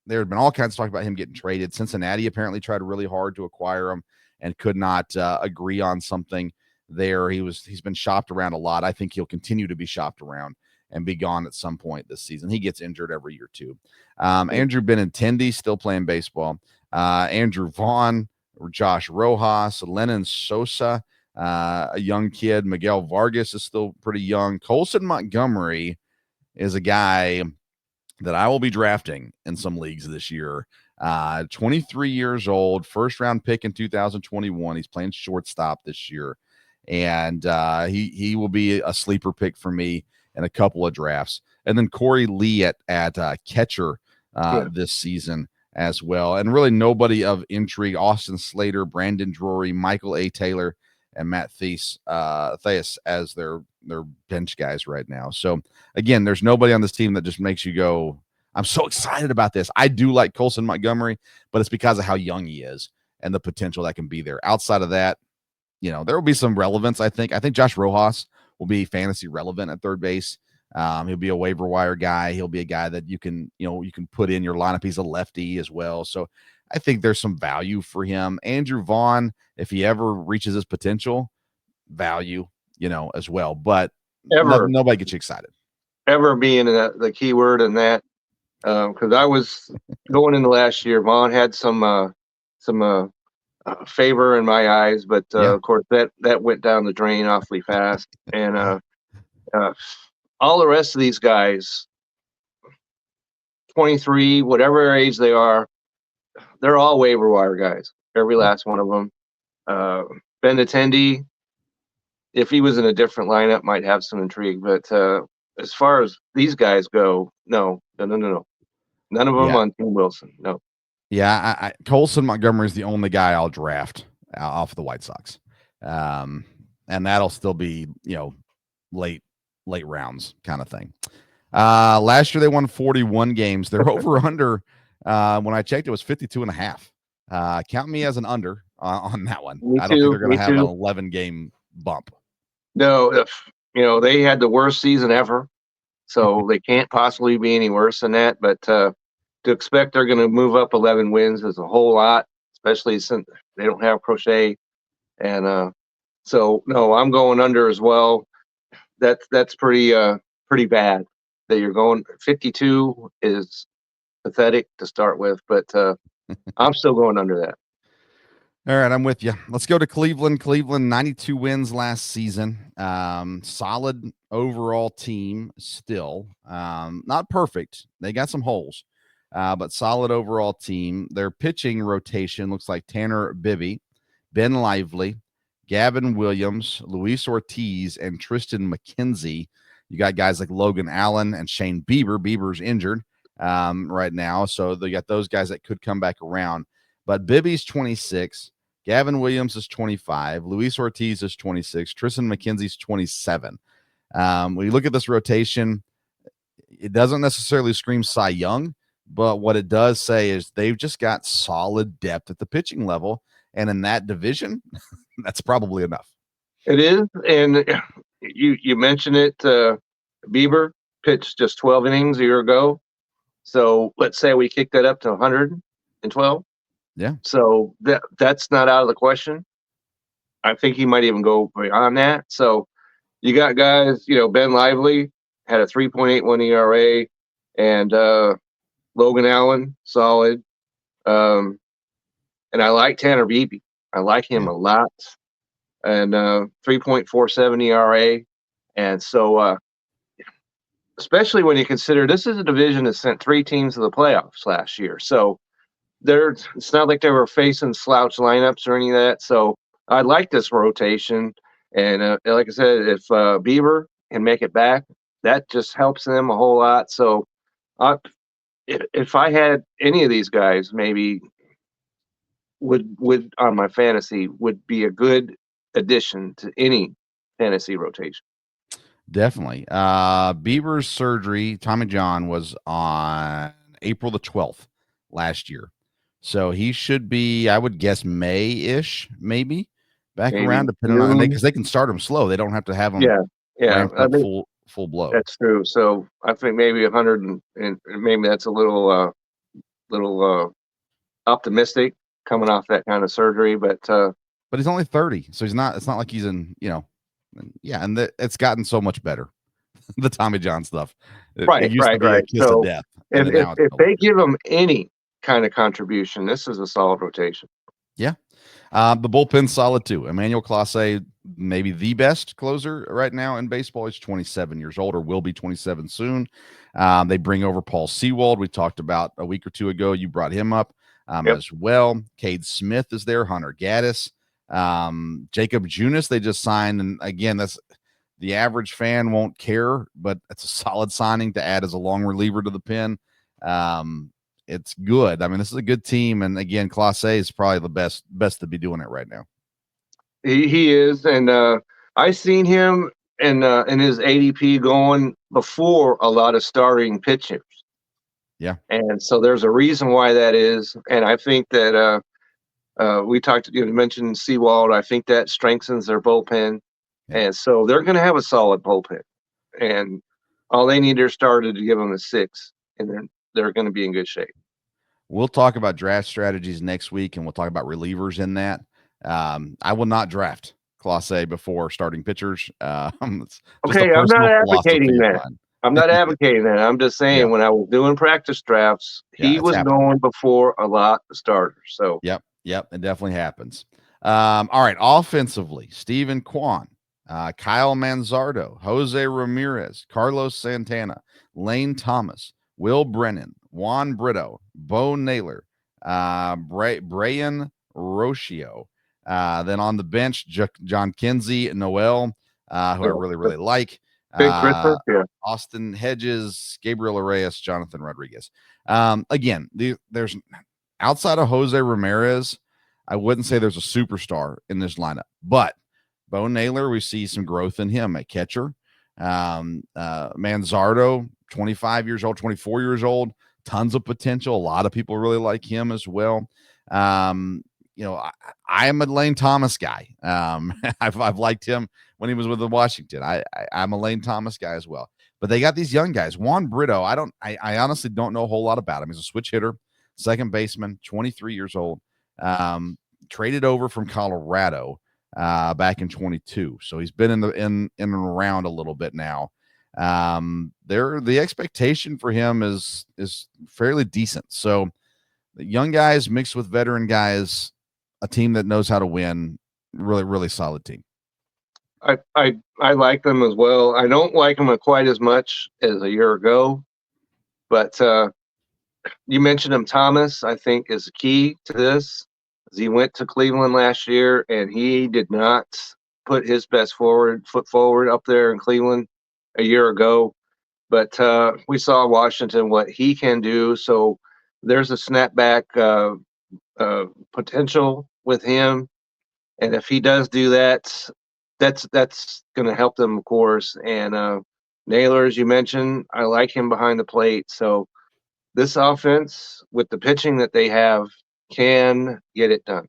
There had been all kinds of talk about him getting traded. Cincinnati apparently tried really hard to acquire him and could not agree on something there. He's been shopped around a lot. I think he'll continue to be shopped around and be gone at some point this season. He gets injured every year too. Andrew Benintendi still playing baseball. Andrew Vaughn, Josh Rojas, Lennon Sosa, a young kid. Miguel Vargas is still pretty young. Colson Montgomery is a guy that I will be drafting in some leagues this year. 23 years old, 1st round pick in 2021. He's playing shortstop this year. and he will be a sleeper pick for me in a couple of drafts. And then Corey Lee at catcher this season as well. And really nobody of intrigue: Austin Slater, Brandon Drury, Michael A. Taylor, and Matt Theis as their bench guys right now. So again, there's nobody on this team that just makes you go, I'm so excited about this. I do like Colson Montgomery, but it's because of how young he is and the potential that can be there. Outside of that, there will be some relevance. I think Josh Rojas will be fantasy relevant at third base. He'll be a waiver wire guy. He'll be a guy that you can put in your lineup. He's a lefty as well. So I think there's some value for him. Andrew Vaughn, if he ever reaches his potential, value, as well. But nobody gets you excited. Ever being the key word in that, because I was going into last year, Vaughn had some favor in my eyes, but of course that went down the drain awfully fast. And all the rest of these guys, 23, whatever age they are, they're all waiver wire guys. Every last one of them. Benintendi, if he was in a different lineup, might have some intrigue. But as far as these guys go, no. None of them on Team Wilson. No. Yeah, Colson Montgomery is the only guy I'll draft off the White Sox, and that'll still be late rounds kind of thing. Last year they won 41 games. Their over under when I checked, it was 52.5. Count me as an under on that one. I don't think they're going to have an 11 game bump. No, they had the worst season ever, so they can't possibly be any worse than that. But to expect they're going to move up 11 wins is a whole lot, especially since they don't have Crochet. And so no, I'm going under as well. That's pretty bad that you're going. 52 is pathetic to start with, but I'm still going under that. All right, I'm with you. Let's go to Cleveland. Cleveland, 92 wins last season. Solid overall team still. Not perfect. They got some holes, but solid overall team. Their pitching rotation looks like Tanner Bibby, Ben Lively, Gavin Williams, Luis Ortiz, and Tristan McKenzie. You got guys like Logan Allen and Shane Bieber. Bieber's injured right now, so they got those guys that could come back around. But Bibby's 26, Gavin Williams is 25, Luis Ortiz is 26, Tristan McKenzie's 27. When you look at this rotation, it doesn't necessarily scream Cy Young, but what it does say is they've just got solid depth at the pitching level, and in that division, that's probably enough. It is, and you mentioned it. Bieber pitched just 12 innings a year ago, so let's say we kick that up to 112. Yeah. So that's not out of the question. I think he might even go beyond that. So you got guys, Ben Lively had a 3.81 ERA, and Logan Allen, solid. And I like Tanner Beebe. I like him a lot. And 3.47 ERA. And so especially when you consider this is a division that sent 3 teams to the playoffs last year. So it's not like they were facing slouch lineups or any of that. So I like this rotation. And like I said, if Bieber can make it back, that just helps them a whole lot. So if I had any of these guys, maybe would on my fantasy would be a good addition to any fantasy rotation. Definitely. Bieber's surgery, Tommy John, was on April the 12th last year. So he should be, I would guess, May-ish, maybe back around, depending on, because they can start him slow. They don't have to have him full blow. That's true. So I think maybe 100 and maybe that's a little optimistic coming off that kind of surgery, but he's only 30, so it's not like he's in, and it's gotten so much better. The Tommy John stuff. Right. So death, if they give him any kind of contribution, this is a solid rotation. Yeah. The bullpen's solid too. Emmanuel Clase, maybe the best closer right now in baseball. He's 27 years old, or will be 27 soon. They bring over Paul Sewald. We talked about a week or two ago. You brought him up as well. Cade Smith is there. Hunter Gaddis. Jacob Junis, they just signed. And again, that's the average fan won't care, but it's a solid signing to add as a long reliever to the pen. It's good. I mean, this is a good team. And again, Class A is probably the best to be doing it right now. He is. And I seen him in his ADP going before a lot of starting pitchers. Yeah. And so there's a reason why that is. And I think that you mentioned Seawald. I think that strengthens their bullpen. Yeah. And so they're going to have a solid bullpen. And all they need their starter to give them a 6, and they're going to be in good shape. We'll talk about draft strategies next week, and we'll talk about relievers in that. I will not draft Class A before starting pitchers. Okay, I'm not advocating that. I'm not advocating that. I'm just saying when I was doing practice drafts, he was going before a lot of starters. So Yep, it definitely happens. All right, offensively, Stephen Kwan, Kyle Manzardo, Jose Ramirez, Carlos Santana, Lane Thomas, Will Brennan, Juan Brito, Bo Naylor, Brian Rocio. Then on the bench, John Kinsey, Noel, who I really like. Austin Hedges, Gabriel Reyes, Jonathan Rodriguez. Again, there's outside of Jose Ramirez, I wouldn't say there's a superstar in this lineup, but Bo Naylor, we see some growth in him at catcher. Manzardo, 25 years old, 24 years old, tons of potential. A lot of people really like him as well. I am a Lane Thomas guy. I've liked him when he was with the Washington. I'm a Lane Thomas guy as well. But they got these young guys. Juan Brito, I honestly don't know a whole lot about him. He's a switch hitter, second baseman, 23 years old. Traded over from Colorado back in 22. So he's been in and around a little bit now. The expectation for him is fairly decent. So the young guys mixed with veteran guys, a team that knows how to win, really, really solid team. I like them as well. I don't like them quite as much as a year ago, but you mentioned him. Thomas, I think, is the key to this. He went to Cleveland last year, and he did not put his best foot forward up there in Cleveland a year ago. But we saw Washington, what he can do. So there's a snapback potential with him. And if he does do that, that's going to help them, of course. And Naylor, as you mentioned, I like him behind the plate. So this offense, with the pitching that they have, can get it done.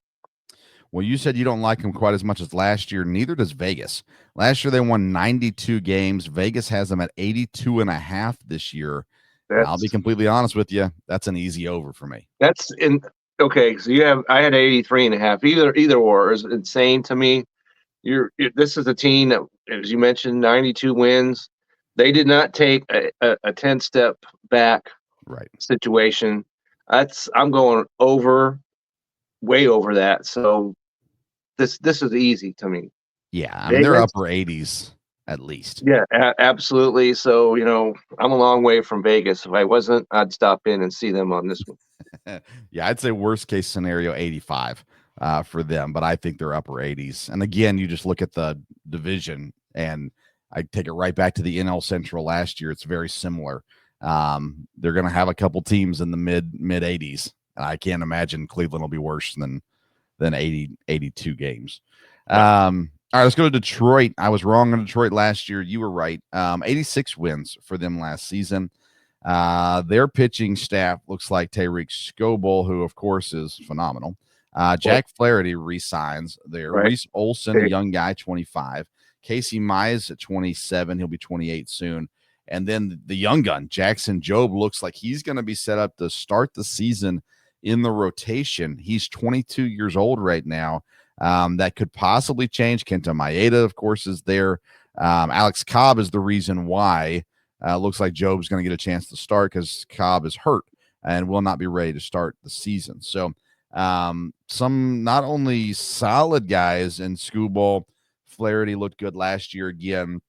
Well, you said you don't like him quite as much as last year. Neither does Vegas. Last year, they won 92 games. Vegas has them at 82.5 this year. I'll be completely honest with you. That's an easy over for me. Okay. So I had 83.5. Either or is insane to me. This is a team that, as you mentioned, 92 wins. They did not take a 10-step back situation. I'm going way over that. So this is easy to me. Yeah, I mean, they're upper 80s at least. Yeah, absolutely. So I'm a long way from Vegas. If I wasn't, I'd stop in and see them on this one. Yeah, I'd say worst case scenario 85 for them, but I think they're upper 80s. And again, you just look at the division, and I take it right back to the NL Central last year. It's very similar. They're going to have a couple teams in the mid 80s. I can't imagine Cleveland will be worse than 82 games. All right, let's go to Detroit. I was wrong on Detroit last year. You were right. 86 wins for them last season. Their pitching staff looks like Tariq Skubal, who, of course, is phenomenal. Jack Flaherty re-signs there. Reese Olson, young guy, 25. Casey Mize at 27. He'll be 28 soon. And then the young gun, Jackson Jobe, looks like he's going to be set up to start the season in the rotation. He's 22 years old right now. That could possibly change. Kenta Maeda, of course, is there. Alex Cobb is the reason why. Looks like Jobe's going to get a chance to start because Cobb is hurt and will not be ready to start the season. So some not only solid guys in Skubal. Flaherty looked good last year again.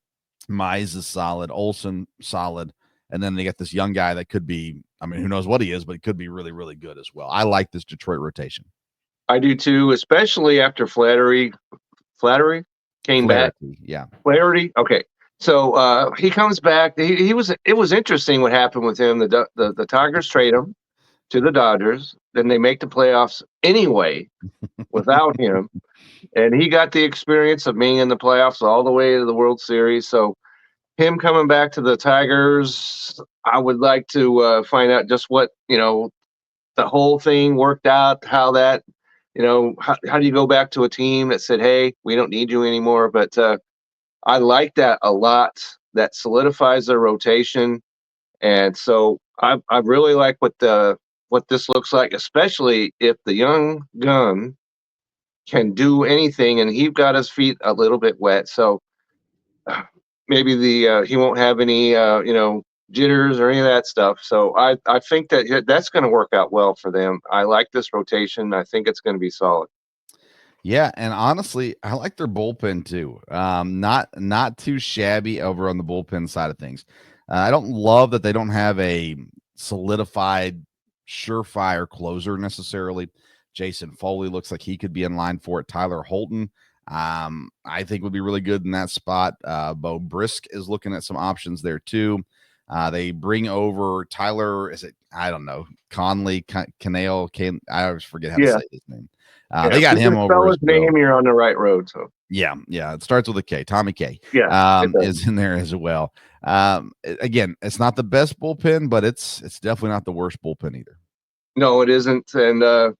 Mize is solid. Olson solid. And then they get this young guy that could be, I mean, who knows what he is, but he could be really, really good as well. I like this Detroit rotation. I do too, especially after Flattery came back. Flaherty, yeah. Flaherty, okay. So he comes back. He was. It was interesting what happened with him. The Tigers trade him to the Dodgers. Then they make the playoffs anyway without him, and he got the experience of being in the playoffs all the way to the World Series. So him coming back to the Tigers, I would like to find out just what the whole thing worked out. How that how do you go back to a team that said, "Hey, we don't need you anymore"? But I like that a lot. That solidifies their rotation, and so I really like what this looks like, especially if the young gun can do anything, and he got his feet a little bit wet. So maybe he won't have any jitters or any of that stuff. So I think that's going to work out well for them. I like this rotation. I think it's going to be solid. Yeah, and honestly, I like their bullpen too. Not too shabby over on the bullpen side of things. I don't love that they don't have a solidified, surefire closer necessarily. Jason Foley looks like he could be in line for it. Tyler Holton, I think would be really good in that spot. Bo Brisk is looking at some options there too. They bring over Tyler. Is it? I don't know. Conley, Canale. I always forget how to say his name. They got him over as well. Name, you're on the right road. So yeah, it starts with a K. Tommy K. Yeah, is in there as well. Again, it's not the best bullpen, but it's definitely not the worst bullpen either. No, it isn't, and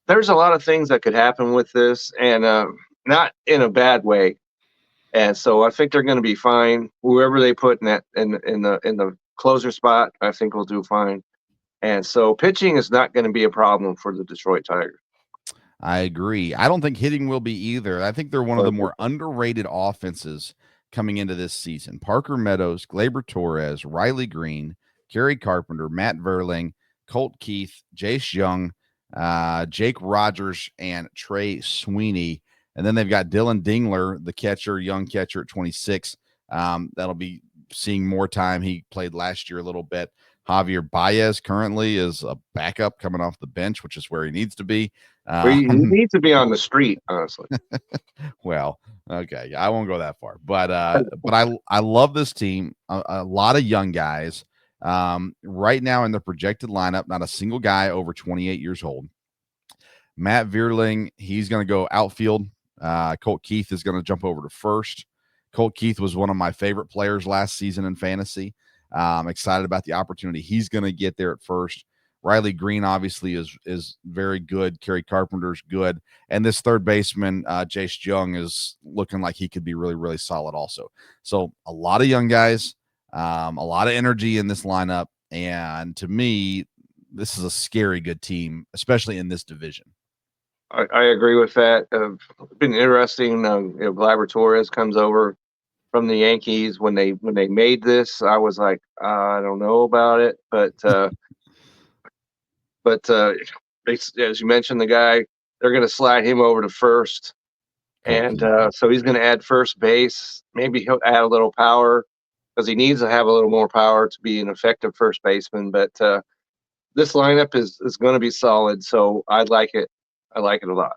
there's a lot of things that could happen with this, and not in a bad way. And so I think they're going to be fine. Whoever they put in the closer spot, I think will do fine. And so pitching is not going to be a problem for the Detroit Tigers. I agree. I don't think hitting will be either. I think they're one of the more underrated offenses coming into this season. Parker Meadows, Gleyber Torres, Riley Green, Kerry Carpenter, Matt Verling, Colt Keith, Jace Young, Jake Rogers, and Trey Sweeney. And then they've got Dylan Dingler, the catcher, young catcher at 26. That'll be seeing more time. He played last year a little bit. Javier Baez currently is a backup coming off the bench, which is where he needs to be. He needs to be on the street, honestly. Well, okay, I won't go that far, but I love this team. A lot of young guys. Right now in the projected lineup, not a single guy over 28 years old. Matt Vierling, he's going to go outfield. Colt Keith is going to jump over to first. Colt Keith was one of my favorite players last season in fantasy. I'm excited about the opportunity he's going to get there at first. Riley Green obviously is very good. Kerry Carpenter's good. And this third baseman, Jace Young, is looking like he could be really, really solid also. So a lot of young guys, a lot of energy in this lineup. And to me, this is a scary good team, especially in this division. I agree with that. It's been interesting. Gleyber Torres comes over from the Yankees. When they made this, I was like, I don't know about it, but as you mentioned, the guy, they're going to slide him over to first, and so he's going to add first base. Maybe he'll add a little power because he needs to have a little more power to be an effective first baseman. But this lineup is going to be solid, so I like it. I like it a lot.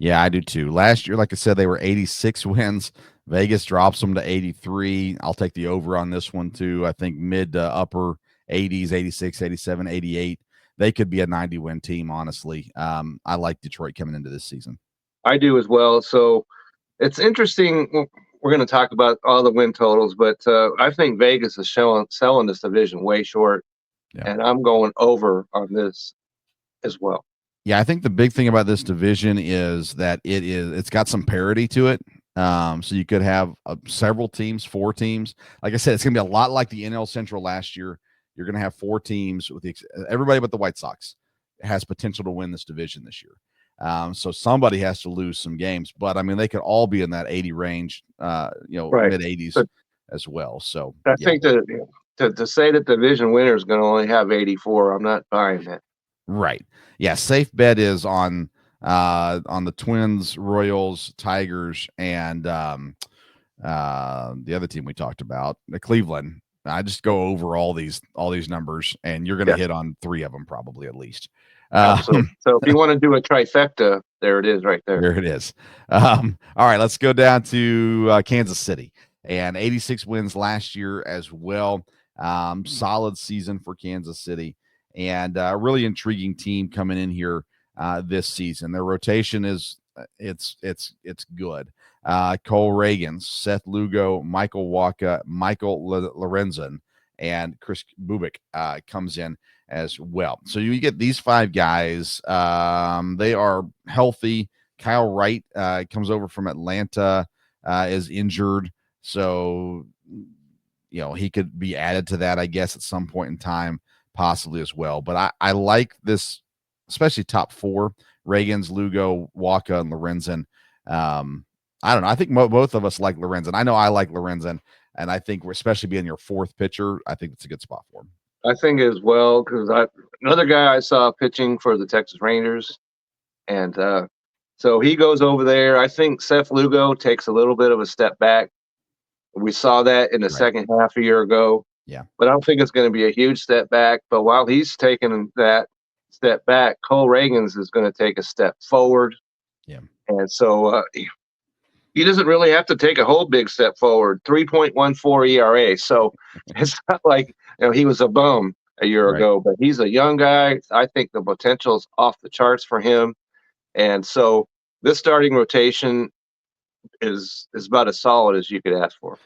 Yeah, I do too. Last year, like I said, they were 86 wins. Vegas drops them to 83. I'll take the over on this one too. I think mid to upper 80s, 86, 87, 88. They could be a 90-win team, honestly. I like Detroit coming into this season. I do as well. So it's interesting. We're going to talk about all the win totals, but I think Vegas is selling this division way short, and I'm going over on this as well. Yeah, I think the big thing about this division is that it's got some parity to it. So you could have several teams, 4 teams. Like I said, it's going to be a lot like the NL Central last year. You're going to have 4 teams with everybody but the White Sox has potential to win this division this year. So somebody has to lose some games, but I mean, they could all be in that 80 range, right. Mid 80s as well. So I think that to say that the division winner is going to only have 84, I'm not buying that. Right. Yeah. Safe bet is on the Twins, Royals, Tigers, and the other team we talked about, the Cleveland. I just go over all these numbers, and you're going to hit on 3 of them probably at least. Absolutely. So if you want to do a trifecta, there it is right there. There it is. All right, let's go down to Kansas City, and 86 wins last year as well. Solid season for Kansas City, and a really intriguing team coming in here this season. Their rotation is it's good. Cole Reagans, Seth Lugo, Michael Waka, Michael Lorenzen, and Chris Bubik comes in as well. So you get these 5 guys. They are healthy. Kyle Wright comes over from Atlanta, is injured. So, he could be added to that, I guess, at some point in time, possibly as well. But I like this, especially top 4, Reagans, Lugo, Waka, and Lorenzen. I don't know. I think both of us like Lorenzen. I know I like Lorenzen, and I think we're especially being your 4th pitcher, I think it's a good spot for him. I think as well, because another guy I saw pitching for the Texas Rangers, and so he goes over there. I think Seth Lugo takes a little bit of a step back. We saw that in the second half a year ago. Yeah. But I don't think it's going to be a huge step back. But while he's taking that step back, Cole Reagans is going to take a step forward. Yeah. And so he doesn't really have to take a whole big step forward. 3.14 ERA. So it's not like he was a bum a year ago, but he's a young guy. I think the potential's off the charts for him. And so this starting rotation is about as solid as you could ask for.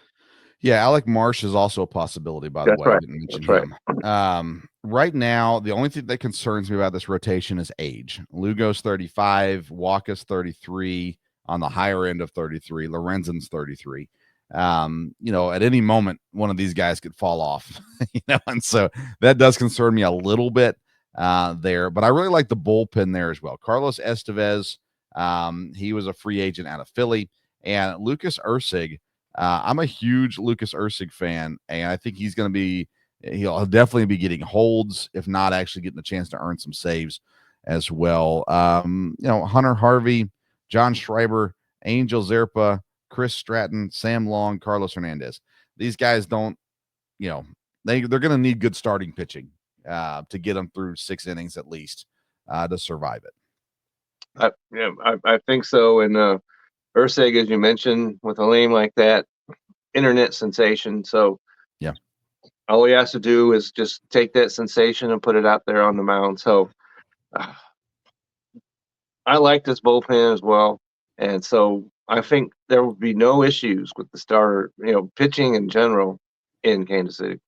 Yeah, Alec Marsh is also a possibility, by the way. Right. I didn't mention him. Right now, the only thing that concerns me about this rotation is age. Lugo's 35, Waka's 33, on the higher end of 33. Lorenzen's 33. At any moment, one of these guys could fall off, and so that does concern me a little bit there. But I really like the bullpen there as well. Carlos Estevez, he was a free agent out of Philly, and Lucas Ursig. I'm a huge Lucas Ursig fan, and I think he'll definitely be getting holds, if not actually getting a chance to earn some saves as well. Hunter Harvey, John Schreiber, Angel Zerpa, Chris Stratton, Sam Long, Carlos Hernandez. These guys don't, they're going to need good starting pitching to get them through 6 innings at least to survive it. I think so. And Ursig, as you mentioned, with a name like that, internet sensation. So yeah, all he has to do is just take that sensation and put it out there on the mound. So I like this bullpen as well. And so I think there will be no issues with the starter, pitching in general in Kansas City.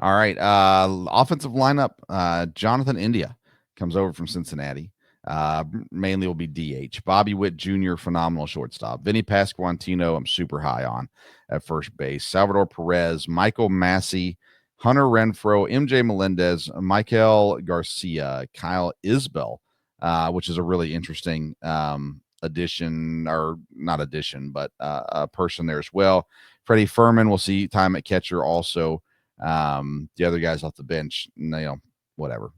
All right. Offensive lineup, Jonathan India comes over from Cincinnati. Mainly will be DH. Bobby Witt Jr., phenomenal shortstop. Vinny Pasquantino, I'm super high on at first base. Salvador Perez, Michael Massey, Hunter Renfroe, MJ Melendez, Michael Garcia, Kyle Isbell, which is a really interesting addition, or not addition, but a person there as well. Freddie Furman will see time at catcher also. The other guys off the bench, whatever.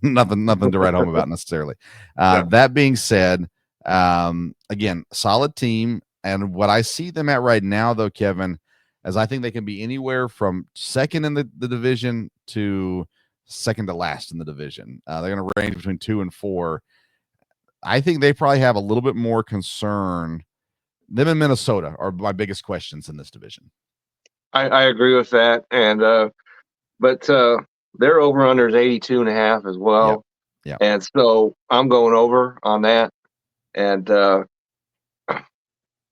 Nothing to write home about necessarily. That being said, again, solid team. And what I see them at right now, though, Kevin, is I think they can be anywhere from second in the division to second to last in the division. They're going to range between 2 and 4. I think they probably have a little bit more concern. Them and Minnesota are my biggest questions in this division. I agree with that. And but their over-under is 82.5 as well. Yep. And so I'm going over on that. And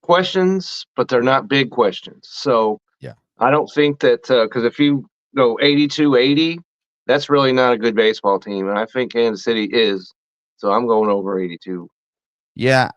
questions, but they're not big questions. So yeah, I don't think that because if you go 82-80, that's really not a good baseball team. And I think Kansas City is. So I'm going over 82. Yeah,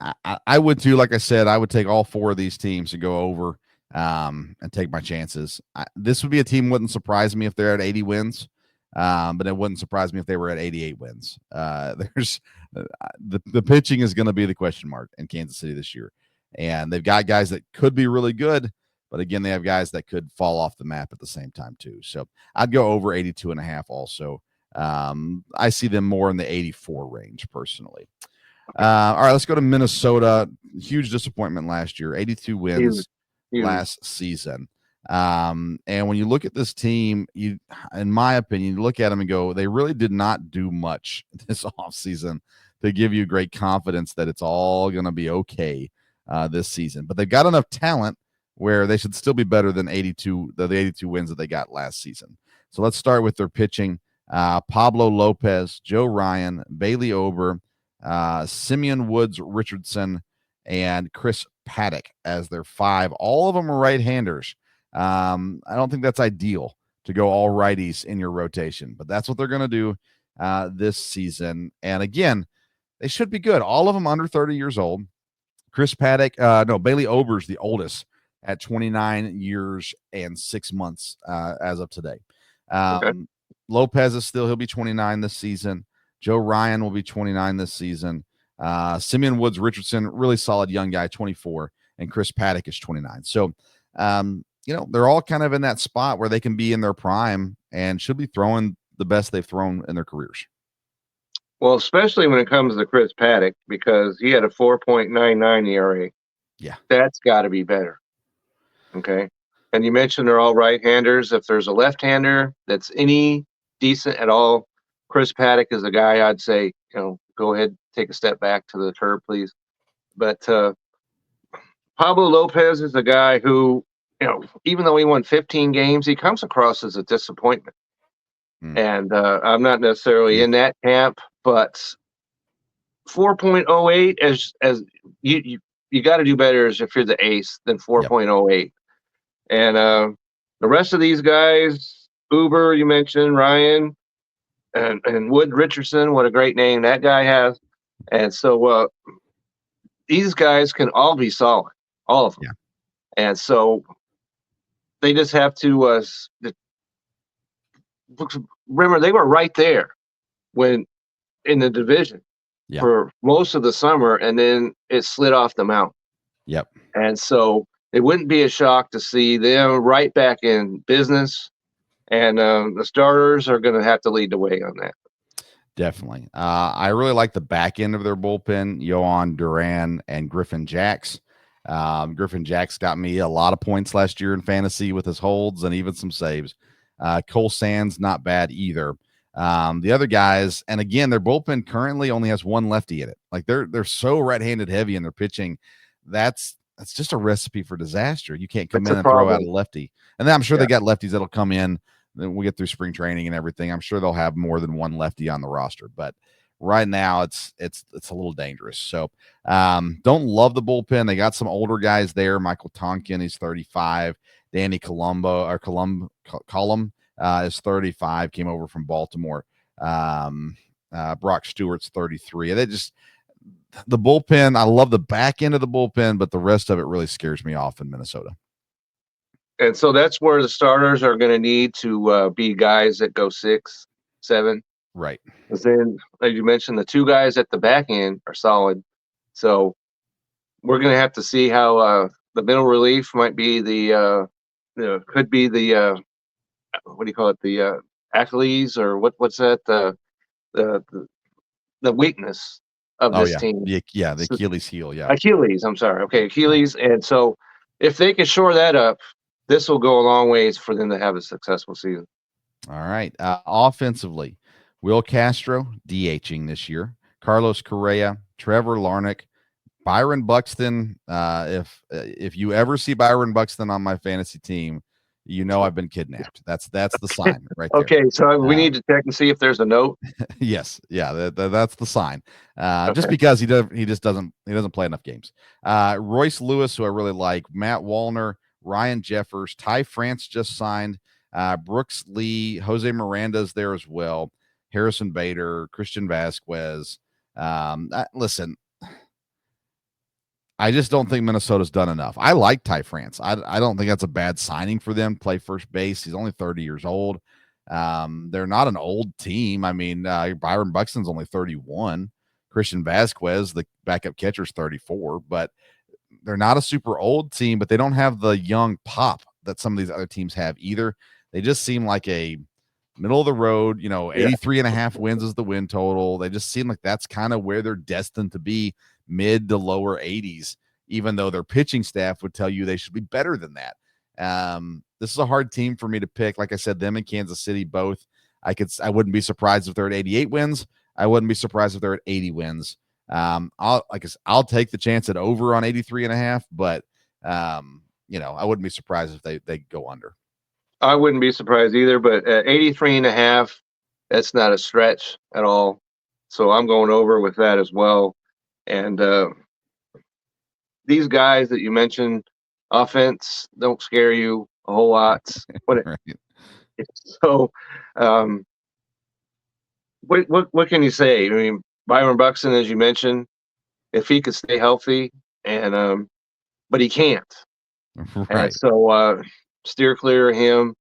I would too. Like I said, I would take all 4 of these teams to go over and take my chances. This would be a team, wouldn't surprise me if they're at 80 wins, but it wouldn't surprise me if they were at 88 wins. There's the pitching is going to be the question mark in Kansas City this year. And they've got guys that could be really good, but again, they have guys that could fall off the map at the same time too. So I'd go over 82.5 also. I see them more in the 84 range personally. All right, let's go to Minnesota. Huge disappointment last year. 82 wins last season. And when you look at this team, in my opinion, you look at them and go, they really did not do much this offseason to give you great confidence that it's all going to be okay this season. But they've got enough talent where they should still be better than the 82 wins that they got last season. So let's start with their pitching. Pablo Lopez, Joe Ryan, Bailey Ober, Simeon Woods Richardson, and Chris Paddock as their 5. All of them are right-handers. I don't think that's ideal to go all righties in your rotation, but that's what they're going to do this season. And again, they should be good. All of them under 30 years old. Chris Paddock, Bailey Ober's the oldest at 29 years and 6 months as of today. Okay. Lopez is he'll be 29 this season. Joe Ryan will be 29 this season. Simeon Woods Richardson, really solid young guy, 24, and Chris Paddock is 29. So, they're all kind of in that spot where they can be in their prime and should be throwing the best they've thrown in their careers. Well, especially when it comes to Chris Paddock, because he had a 4.99 ERA. Yeah. That's got to be better. Okay. And you mentioned they're all right-handers. If there's a left-hander that's any decent at all, Chris Paddock is the guy I'd say, go ahead, take a step back to the curb, please. But Pablo Lopez is a guy who, even though he won 15 games, he comes across as a disappointment. And I'm not necessarily in that camp, but 4.08 as you got to do better as if you're the ace than 4.08. Yep. And the rest of these guys, Uber, you mentioned, Ryan, and Wood Richardson, what a great name that guy has. And so these guys can all be solid, all of them. Yeah. And so they just have to remember they were right there when in the division for most of the summer, and then it slid off the mountain. Yep. And so it wouldn't be a shock to see them right back in business, and the starters are going to have to lead the way on that. Definitely. I really like the back end of their bullpen, Yohan Duran and Griffin Jacks. Griffin Jacks got me a lot of points last year in fantasy with his holds and even some saves. Cole Sands, not bad either. The other guys, and again, their bullpen currently only has one lefty in it. Like they're so right-handed heavy in their pitching. That's just a recipe for disaster. You can't come in and throw out a lefty. And then I'm sure they got lefties that'll come in. Then we get through spring training and everything. I'm sure they'll have more than one lefty on the roster, but right now it's a little dangerous. So don't love the bullpen. They got some older guys there. Michael Tonkin, he's 35. Danny Colum is 35, came over from Baltimore. Brock Stewart's 33. The bullpen, I love the back end of the bullpen, but the rest of it really scares me off in Minnesota. And so that's where the starters are going to need to be guys that go 6, 7. Right. Because then, like you mentioned, the 2 guys at the back end are solid. So we're going to have to see how the middle relief might be could be the what do you call it? The Achilles, or what's that? The weakness of this team. The Achilles heel. Yeah. Achilles. I'm sorry. Okay. Achilles. And so if they can shore that up, this will go a long ways for them to have a successful season. All right. Offensively, Will Castro DHing this year, Carlos Correa, Trevor Larnach, Byron Buxton. If you ever see Byron Buxton on my fantasy team, I've been kidnapped. That's the sign right there. Okay, so we need to check and see if there's a note. Yes, yeah, that's the sign. Just because he doesn't play enough games. Royce Lewis, who I really like, Matt Wallner, Ryan Jeffers, Ty France just signed, Brooks Lee, Jose Miranda's there as well, Harrison Bader, Christian Vasquez. Listen, I just don't think Minnesota's done enough. I like Ty France. I don't think that's a bad signing for them. Play first base. He's only 30 years old. They're not an old team. I mean, Byron Buxton's only 31. Christian Vasquez, the backup catcher, is 34. But they're not a super old team, but they don't have the young pop that some of these other teams have either. They just seem like a middle of the road, 83.5 wins is the win total. They just seem like that's kind of where they're destined to be, mid to lower 80s, even though their pitching staff would tell you they should be better than that. This is a hard team for me to pick. Like I said, them and Kansas City both. I wouldn't be surprised if they're at 88 wins. I wouldn't be surprised if they're at 80 wins. I'll take the chance at over on 83.5, but I wouldn't be surprised if they go under. I wouldn't be surprised either, but at 83.5, that's not a stretch at all. So I'm going over with that as well. And these guys that you mentioned, offense don't scare you a whole lot. Right. So, what can you say? I mean, Byron Buxton, as you mentioned, if he could stay healthy, and but he can't. Right. And so steer clear of him.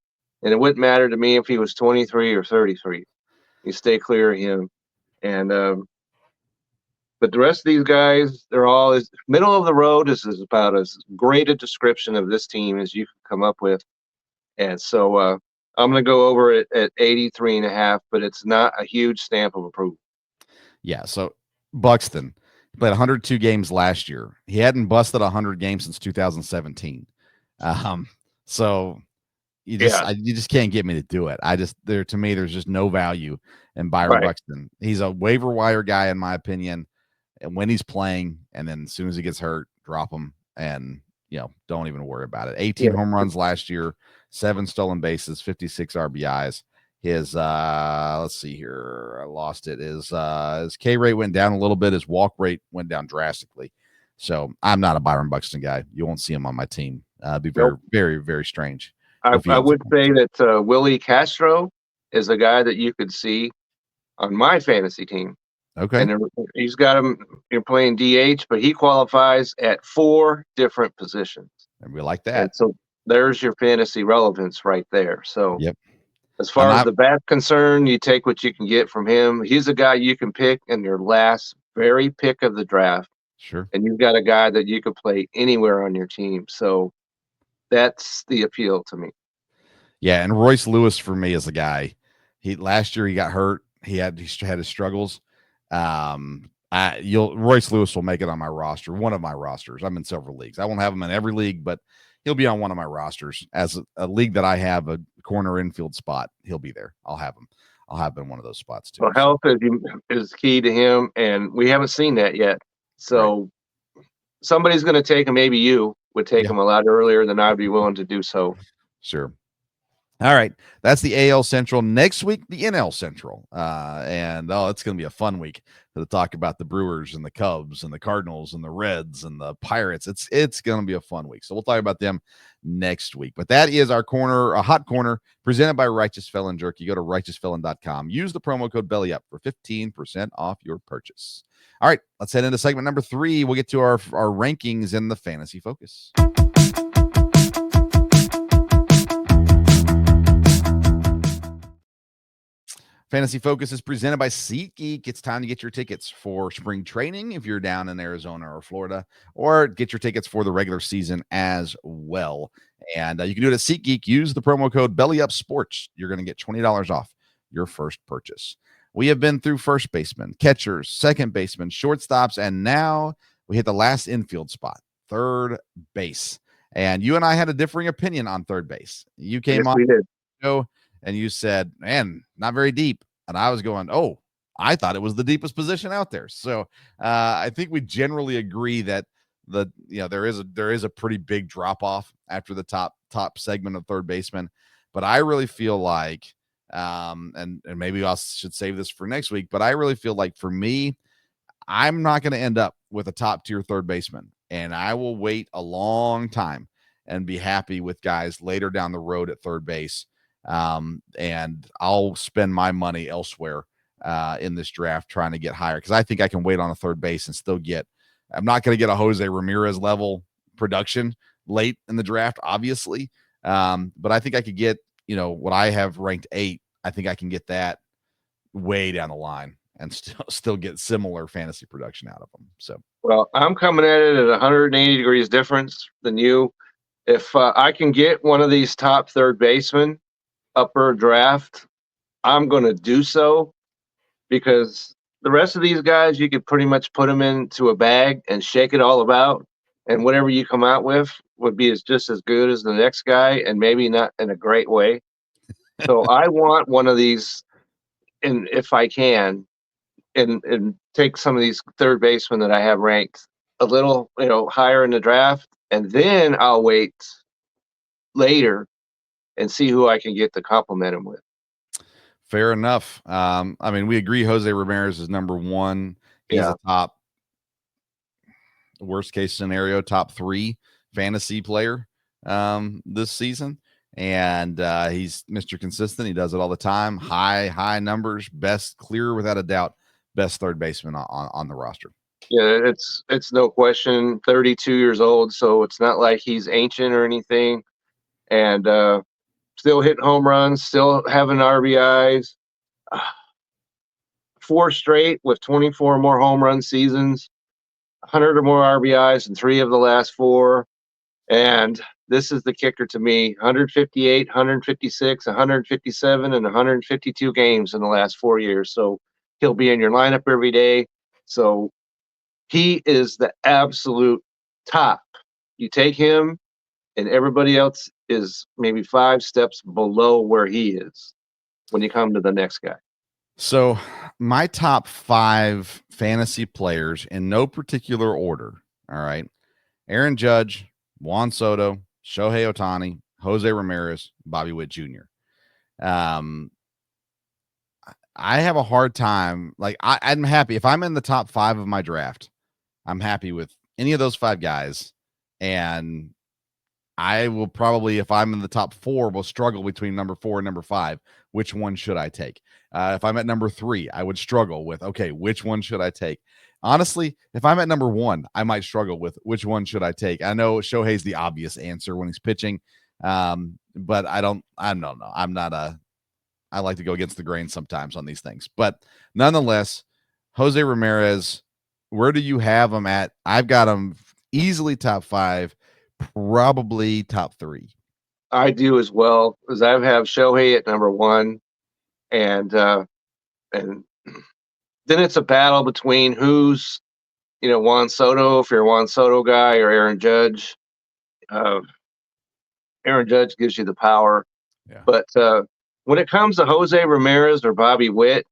And it wouldn't matter to me if he was 23 or 33. You stay clear of him. And but the rest of these guys, they're all middle of the road is about as great a description of this team as you can come up with. And so I'm going to go over it at 83.5, but it's not a huge stamp of approval. Yeah. So Buxton played 102 games last year. He hadn't busted 100 games since 2017. So you just can't get me to do it. To me, there's just no value in Byron Buxton. He's a waiver wire guy, in my opinion. And when he's playing, and then as soon as he gets hurt, drop him and don't even worry about it. 18 home runs last year, 7 stolen bases, 56 RBIs. His let's see here, I lost it. His K rate went down a little bit. His walk rate went down drastically. So I'm not a Byron Buxton guy. You won't see him on my team. It'd be very, very, very strange. I would say that Willie Castro is a guy that you could see on my fantasy team. Okay. And he's got him, you're playing DH, but he qualifies at 4 different positions. And we like that. And so there's your fantasy relevance right there. So yep. As far as the bat's concerned, you take what you can get from him. He's a guy you can pick in your last very pick of the draft. Sure. And you've got a guy that you could play anywhere on your team. So that's the appeal to me. Yeah, and Royce Lewis for me is a guy. Last year he got hurt. He had his struggles. Royce Lewis will make it on my roster, one of my rosters. I'm in several leagues. I won't have him in every league, but he'll be on one of my rosters. As a league that I have a corner infield spot, he'll be there. I'll have him in one of those spots too. Well, health is key to him, and we haven't seen that yet. So somebody's going to take him. Maybe you would take him a lot earlier than I'd be willing to do so. Sure. All right. That's the AL Central. Next week, the NL Central. It's going to be a fun week to talk about the Brewers and the Cubs and the Cardinals and the Reds and the Pirates. It's going to be a fun week. So we'll talk about them next week. But that is our corner, a hot corner presented by Righteous Felon Jerky. Go to righteousfelon.com. Use the promo code BELLYUP for 15% off your purchase. All right. Let's head into segment number 3. We'll get to our rankings in the Fantasy Focus. Fantasy Focus is presented by SeatGeek. It's time to get your tickets for spring training if you're down in Arizona or Florida, or get your tickets for the regular season as well. And you can do it at SeatGeek. Use the promo code BellyUpSports. You're going to get $20 off your first purchase. We have been through first baseman, catchers, second baseman, shortstops, and now we hit the last infield spot, third base. And you and I had a differing opinion on third base. You came on the show and you said, man, not very deep. And I was going, oh, I thought it was the deepest position out there. So I think we generally agree that there is a pretty big drop off after the top segment of third baseman. But I really feel like, and maybe I should save this for next week, but I really feel like for me, I'm not going to end up with a top tier third baseman, and I will wait a long time and be happy with guys later down the road at third base. And I'll spend my money elsewhere in this draft trying to get higher, because I think I can wait on a third base and still I'm not going to get a Jose Ramirez level production late in the draft, obviously. But I think I could get, what I have ranked 8. I think I can get that way down the line and still get similar fantasy production out of them. So, well, I'm coming at it at 180 degrees difference than you. If I can get one of these top third basemen upper draft, I'm going to do so, because the rest of these guys, you could pretty much put them into a bag and shake it all about, and whatever you come out with would be just as good as the next guy, and maybe not in a great way. So I want one of these, and if I can, and take some of these third basemen that I have ranked a little, higher in the draft, and then I'll wait later and see who I can get to complement him with. Fair enough. I mean, we agree Jose Ramirez is number one. He's a top, worst case scenario, top 3 fantasy player this season. And he's Mr. Consistent. He does it all the time. High numbers, best, clear without a doubt, best third baseman on the roster. Yeah, it's no question. 32 years old, so it's not like he's ancient or anything. And still hitting home runs, still having RBIs. 4 straight with 24 more home run seasons, 100 or more RBIs in 3 of the last 4. And this is the kicker to me: 158, 156, 157, and 152 games in the last 4 years. So he'll be in your lineup every day. So he is the absolute top. You take him, and everybody else is maybe 5 steps below where he is when you come to the next guy. So my top 5 fantasy players in no particular order. All right. Aaron Judge, Juan Soto, Shohei Ohtani, Jose Ramirez, Bobby Witt Jr. I have a hard time. Like I'm happy if I'm in the top 5 of my draft. I'm happy with any of those 5 guys. And I will probably, if I'm in the top 4, will struggle between number 4 and number 5. Which one should I take? If I'm at number 3, I would struggle with, okay, which one should I take? Honestly, if I'm at number 1, I might struggle with which one should I take. I know Shohei's the obvious answer when he's pitching, but I don't know. I like to go against the grain sometimes on these things. But nonetheless, Jose Ramirez, where do you have him at? I've got him easily top 5, probably top 3. I do as well, because I have Shohei at number 1, and then it's a battle between who's, Juan Soto, if you're a Juan Soto guy, or Aaron Judge. Aaron Judge gives you the power. Yeah. But when it comes to Jose Ramirez or Bobby Witt,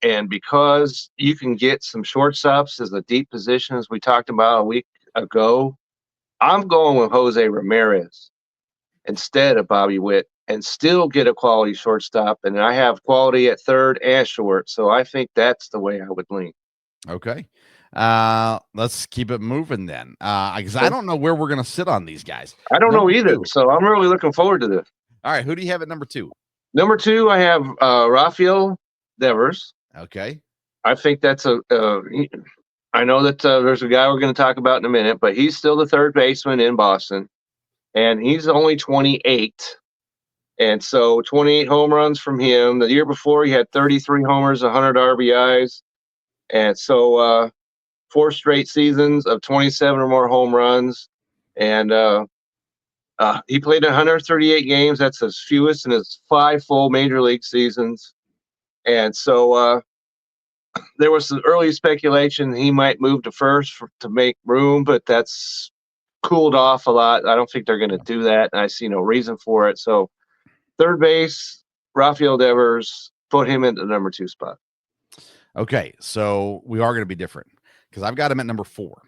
and because you can get some shortstops as a deep position, as we talked about a week ago, I'm going with Jose Ramirez instead of Bobby Witt, and still get a quality shortstop. And I have quality at third and short. So I think that's the way I would lean. Okay. Let's keep it moving then. Because I don't know where we're going to sit on these guys. I don't know either. 2. So I'm really looking forward to this. All right. Who do you have at number 2? Number 2, I have Rafael Devers. Okay. I think that's I know that there's a guy we're going to talk about in a minute, but he's still the third baseman in Boston, and he's only 28. And so 28 home runs from him. The year before, he had 33 homers, 100 RBIs. And so 4 straight seasons of 27 or more home runs. And he played 138 games. That's his fewest in his 5 full major league seasons. And so there was some early speculation he might move to first to make room, but that's cooled off a lot. I don't think they're going to do that, and I see no reason for it. So third base, Rafael Devers, put him in the number 2 spot. Okay, so we are going to be different because I've got him at number 4.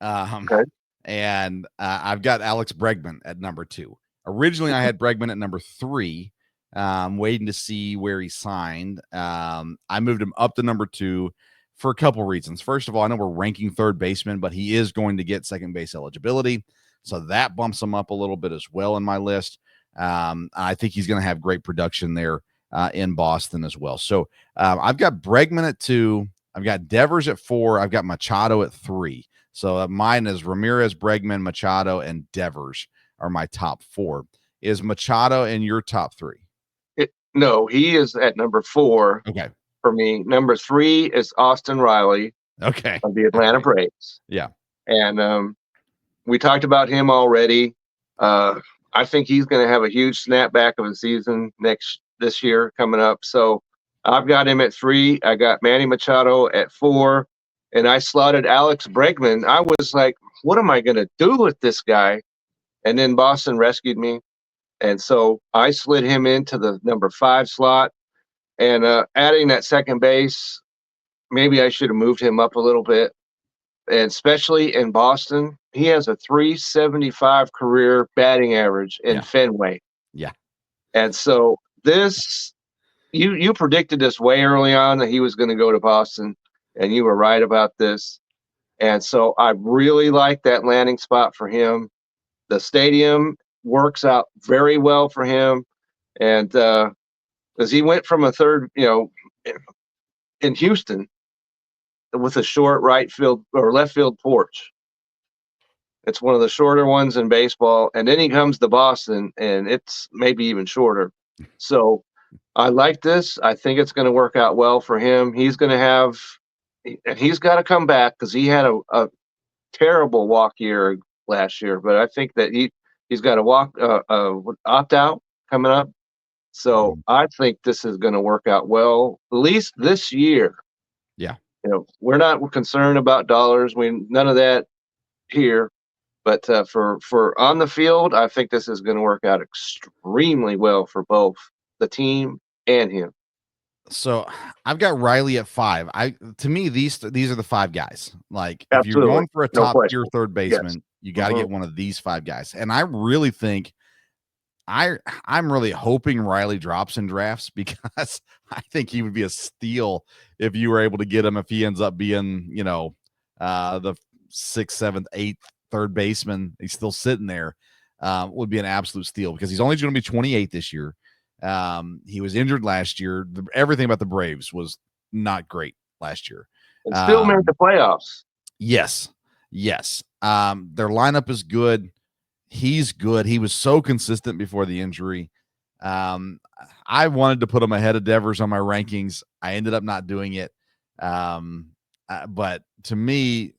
Okay. And I've got Alex Bregman at number 2. Originally, I had Bregman at number 3. Waiting to see where he signed. I moved him up to number 2 for a couple reasons. First of all, I know we're ranking third baseman, but he is going to get second base eligibility. So that bumps him up a little bit as well in my list. I think he's going to have great production there in Boston as well. So I've got Bregman at 2. I've got Devers at 4. I've got Machado at 3. So mine is Ramirez, Bregman, Machado, and Devers are my top 4. Is Machado in your top 3? No, he is at number 4. Okay. For me. Number 3 is Austin Riley. Okay. Of the Atlanta Braves. Yeah. And we talked about him already. I think he's going to have a huge snapback of the season this year coming up. So I've got him at 3. I got Manny Machado at 4. and I slotted Alex Bregman. I was like, what am I going to do with this guy? And then Boston rescued me. And so I slid him into the number 5 slot. And adding that second base, maybe I should have moved him up a little bit. And especially in Boston, he has a 375 career batting average in Fenway. Yeah. And so this, you predicted this way early on that he was going to go to Boston, and you were right about this. And so I really like that landing spot for him. The stadium works out very well for him. And because he went from a third, in Houston with a short right field or left field porch. It's one of the shorter ones in baseball. And then he comes to Boston, and it's maybe even shorter. So I like this. I think it's going to work out well for him. He's going to have, and he's got to come back because he had a terrible walk year last year. But I think that he's got a opt out coming up. So I think this is going to work out well, at least this year. Yeah. We're not concerned about dollars. None of that here. But for on the field, I think this is going to work out extremely well for both the team and him. So I've got Riley at 5. To me, these are the 5 guys. Like, Absolutely. if you're going for a top tier third baseman, Yes. you got to get one of these 5 guys. And I really think I'm really hoping Riley drops in drafts, because I think he would be a steal if you were able to get him, if he ends up being, the 6th, 7th, 8th third baseman. He's still sitting there. Would be an absolute steal, because he's only going to be 28 this year. He was injured last year. Everything about the Braves was not great last year. And still made the playoffs. Yes. Their lineup is good. He's good. He was so consistent before the injury. I wanted to put him ahead of Devers on my rankings. I ended up not doing it. But to me,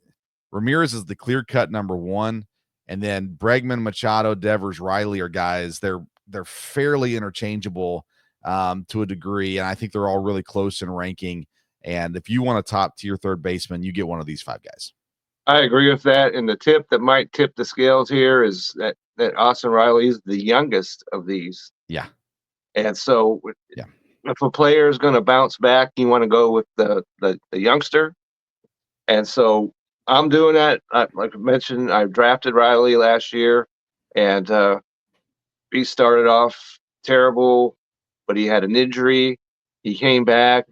Ramirez is the clear-cut number 1. And then Bregman, Machado, Devers, Riley are guys. They're fairly interchangeable to a degree, and I think they're all really close in ranking. And if you want a top-tier third baseman, you get one of these 5 guys. I agree with that. And the tip that might tip the scales here is that Austin Riley is the youngest of these. Yeah. And so if a player is going to bounce back, you want to go with the youngster. And so I'm doing that. Like I mentioned, I drafted Riley last year, and he started off terrible, but he had an injury. He came back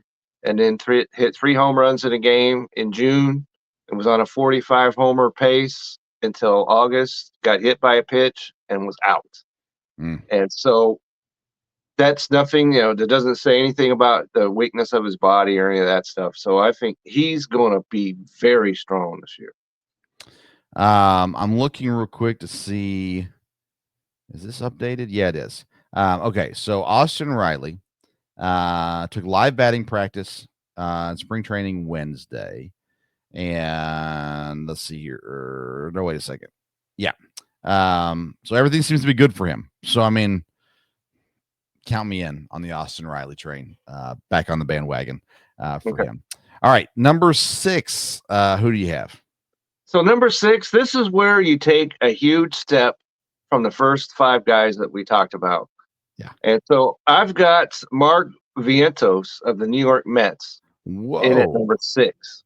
and then hit 3 home runs in a game in June. It was on a 45 homer pace until August, got hit by a pitch and was out. And so that's nothing, that doesn't say anything about the weakness of his body or any of that stuff. So I think he's going to be very strong this year. I'm looking real quick to see, is this updated? Yeah, it is. Okay, so Austin Riley took live batting practice in spring training Wednesday. And let's see here. No, wait a second. Yeah. So everything seems to be good for him. So, I mean, count me in on the Austin Riley train, back on the bandwagon for him. All right. Number 6. Who do you have? So number 6, this is where you take a huge step from the first 5 guys that we talked about. Yeah. And so I've got Mark Vientos of the New York Mets in at number 6.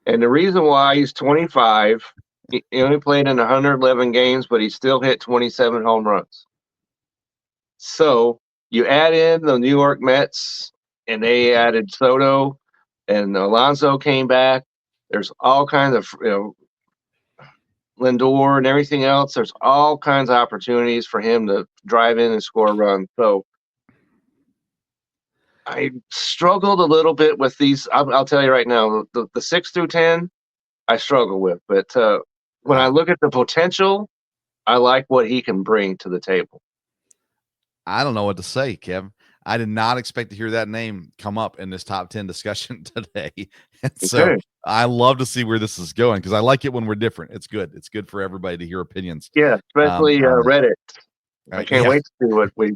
And the reason why, he's 25, he only played in 111 games, but he still hit 27 home runs. So you add in the New York Mets, and they added Soto, and Alonso came back. There's all kinds of, Lindor and everything else. There's all kinds of opportunities for him to drive in and score a run. So I struggled a little bit with these. I'll tell you right now, the 6 through 10, I struggle with. But when I look at the potential, I like what he can bring to the table. I don't know what to say, Kevin. I did not expect to hear that name come up in this top 10 discussion today. And so I love to see where this is going, because I like it when we're different. It's good. It's good for everybody to hear opinions. Yeah, especially Reddit. I can't wait to see what we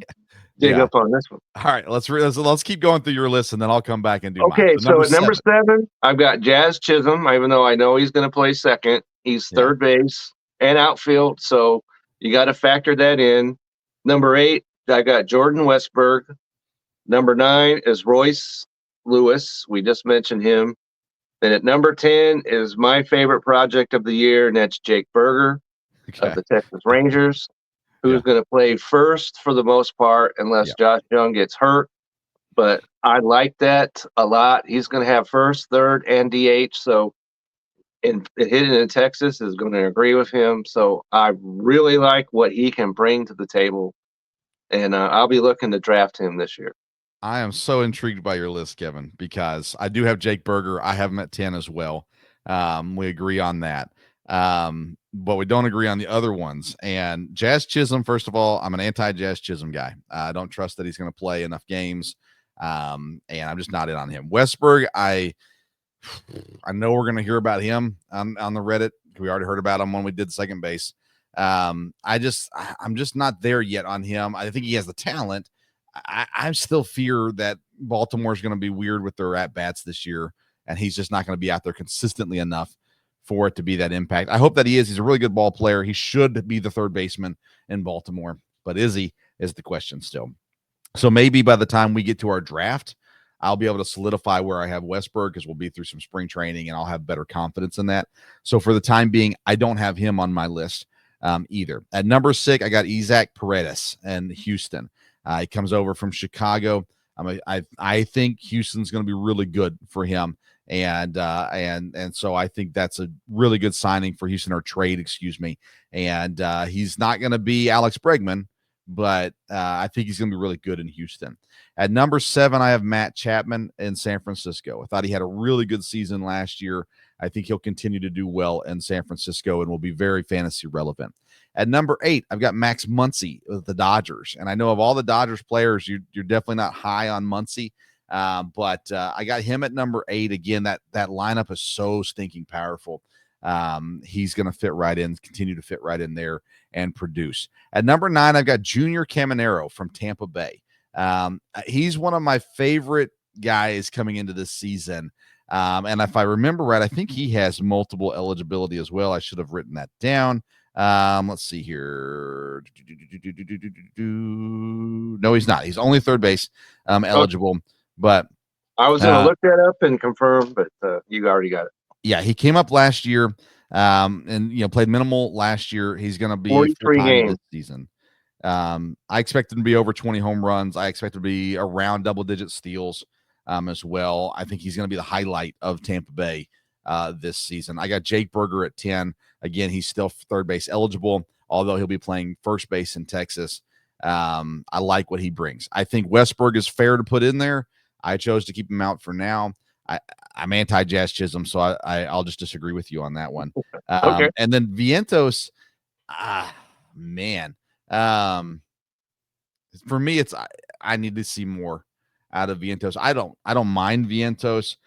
dig up on this one. All right, let's keep going through your list, and then I'll come back and do mine. Okay, so at number 7, I've got Jazz Chisholm, even though I know he's going to play second. He's third base and outfield, so you got to factor that in. Number 8, I got Jordan Westberg. Number 9 is Royce Lewis. We just mentioned him. Then at number 10 is my favorite project of the year, and that's Jake Berger of the Texas Rangers, who's going to play first for the most part, unless Josh Young gets hurt. But I like that a lot. He's going to have first, third, and DH. So, and hitting in Texas is going to agree with him. So I really like what he can bring to the table, and I'll be looking to draft him this year. I am so intrigued by your list, Kevin, because I do have Jake Berger. I have him at 10 as well. We agree on that. But we don't agree on the other ones. And Jazz Chisholm, first of all, I'm an anti-Jazz Chisholm guy. I don't trust that he's going to play enough games. And I'm just not in on him. Westberg, I know we're going to hear about him on the Reddit. We already heard about him when we did second base. I'm just not there yet on him. I think he has the talent. I still fear that Baltimore is going to be weird with their at-bats this year, and he's just not going to be out there consistently enough for it to be that impact. I hope that he is. He's a really good ball player. He should be the third baseman in Baltimore, but is he is the question still. So maybe by the time we get to our draft, I'll be able to solidify where I have Westberg, because we'll be through some spring training and I'll have better confidence in that. So for the time being, I don't have him on my list either. At number 6, I got Isaac Paredes in Houston. He comes over from Chicago. I think Houston's going to be really good for him. And so I think that's a really good signing for Houston, or trade, excuse me. And he's not going to be Alex Bregman, but I think he's going to be really good in Houston. At number 7, I have Matt Chapman in San Francisco. I thought he had a really good season last year. I think he'll continue to do well in San Francisco and will be very fantasy relevant. At number 8, I've got Max Muncy with the Dodgers. And I know of all the Dodgers players, you're definitely not high on Muncy. But I got him at number 8. Again, that lineup is so stinking powerful. He's going to fit right in, continue to fit right in there and produce. At number 9, I've got Junior Caminero from Tampa Bay. He's one of my favorite guys coming into this season. And if I remember right, I think he has multiple eligibility as well. I should have written that down. Let's see here. No, he's not. He's only third base eligible. But I was going to look that up and confirm, but you already got it. Yeah, he came up last year, and played minimal last year. He's going to be 43 games this season. I expect him to be over 20 home runs. I expect him to be around double-digit steals as well. I think he's going to be the highlight of Tampa Bay this season. I got Jake Berger at 10. Again, he's still third base eligible, although he'll be playing first base in Texas. I like what he brings. I think Westberg is fair to put in there. I chose to keep him out for now. I'm anti-Jazz Chisholm, so I'll just disagree with you on that one. Okay. And then Vientos, man. For me, I need to see more out of Vientos. I don't mind Vientos.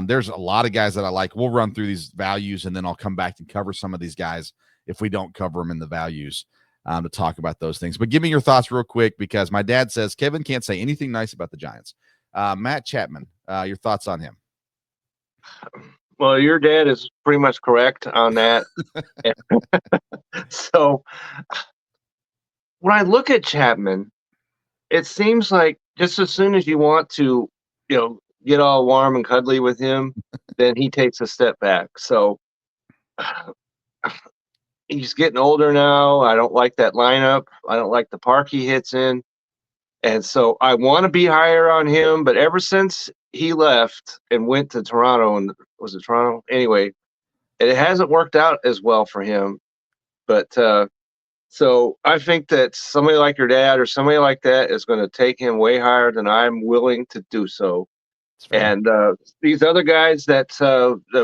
There's a lot of guys that I like. We'll run through these values, and then I'll come back and cover some of these guys if we don't cover them in the values to talk about those things. But give me your thoughts real quick, because my dad says Kevin can't say anything nice about the Giants. Matt Chapman, your thoughts on him? Well, your dad is pretty much correct on that. So when I look at Chapman, it seems like just as soon as you want to, get all warm and cuddly with him, then he takes a step back. So he's getting older now. I don't like that lineup. I don't like the park he hits in. And so I want to be higher on him, but ever since he left and went to Toronto, and was it Toronto? Anyway, it hasn't worked out as well for him. But so I think that somebody like your dad or somebody like that is going to take him way higher than I'm willing to do so. And these other guys that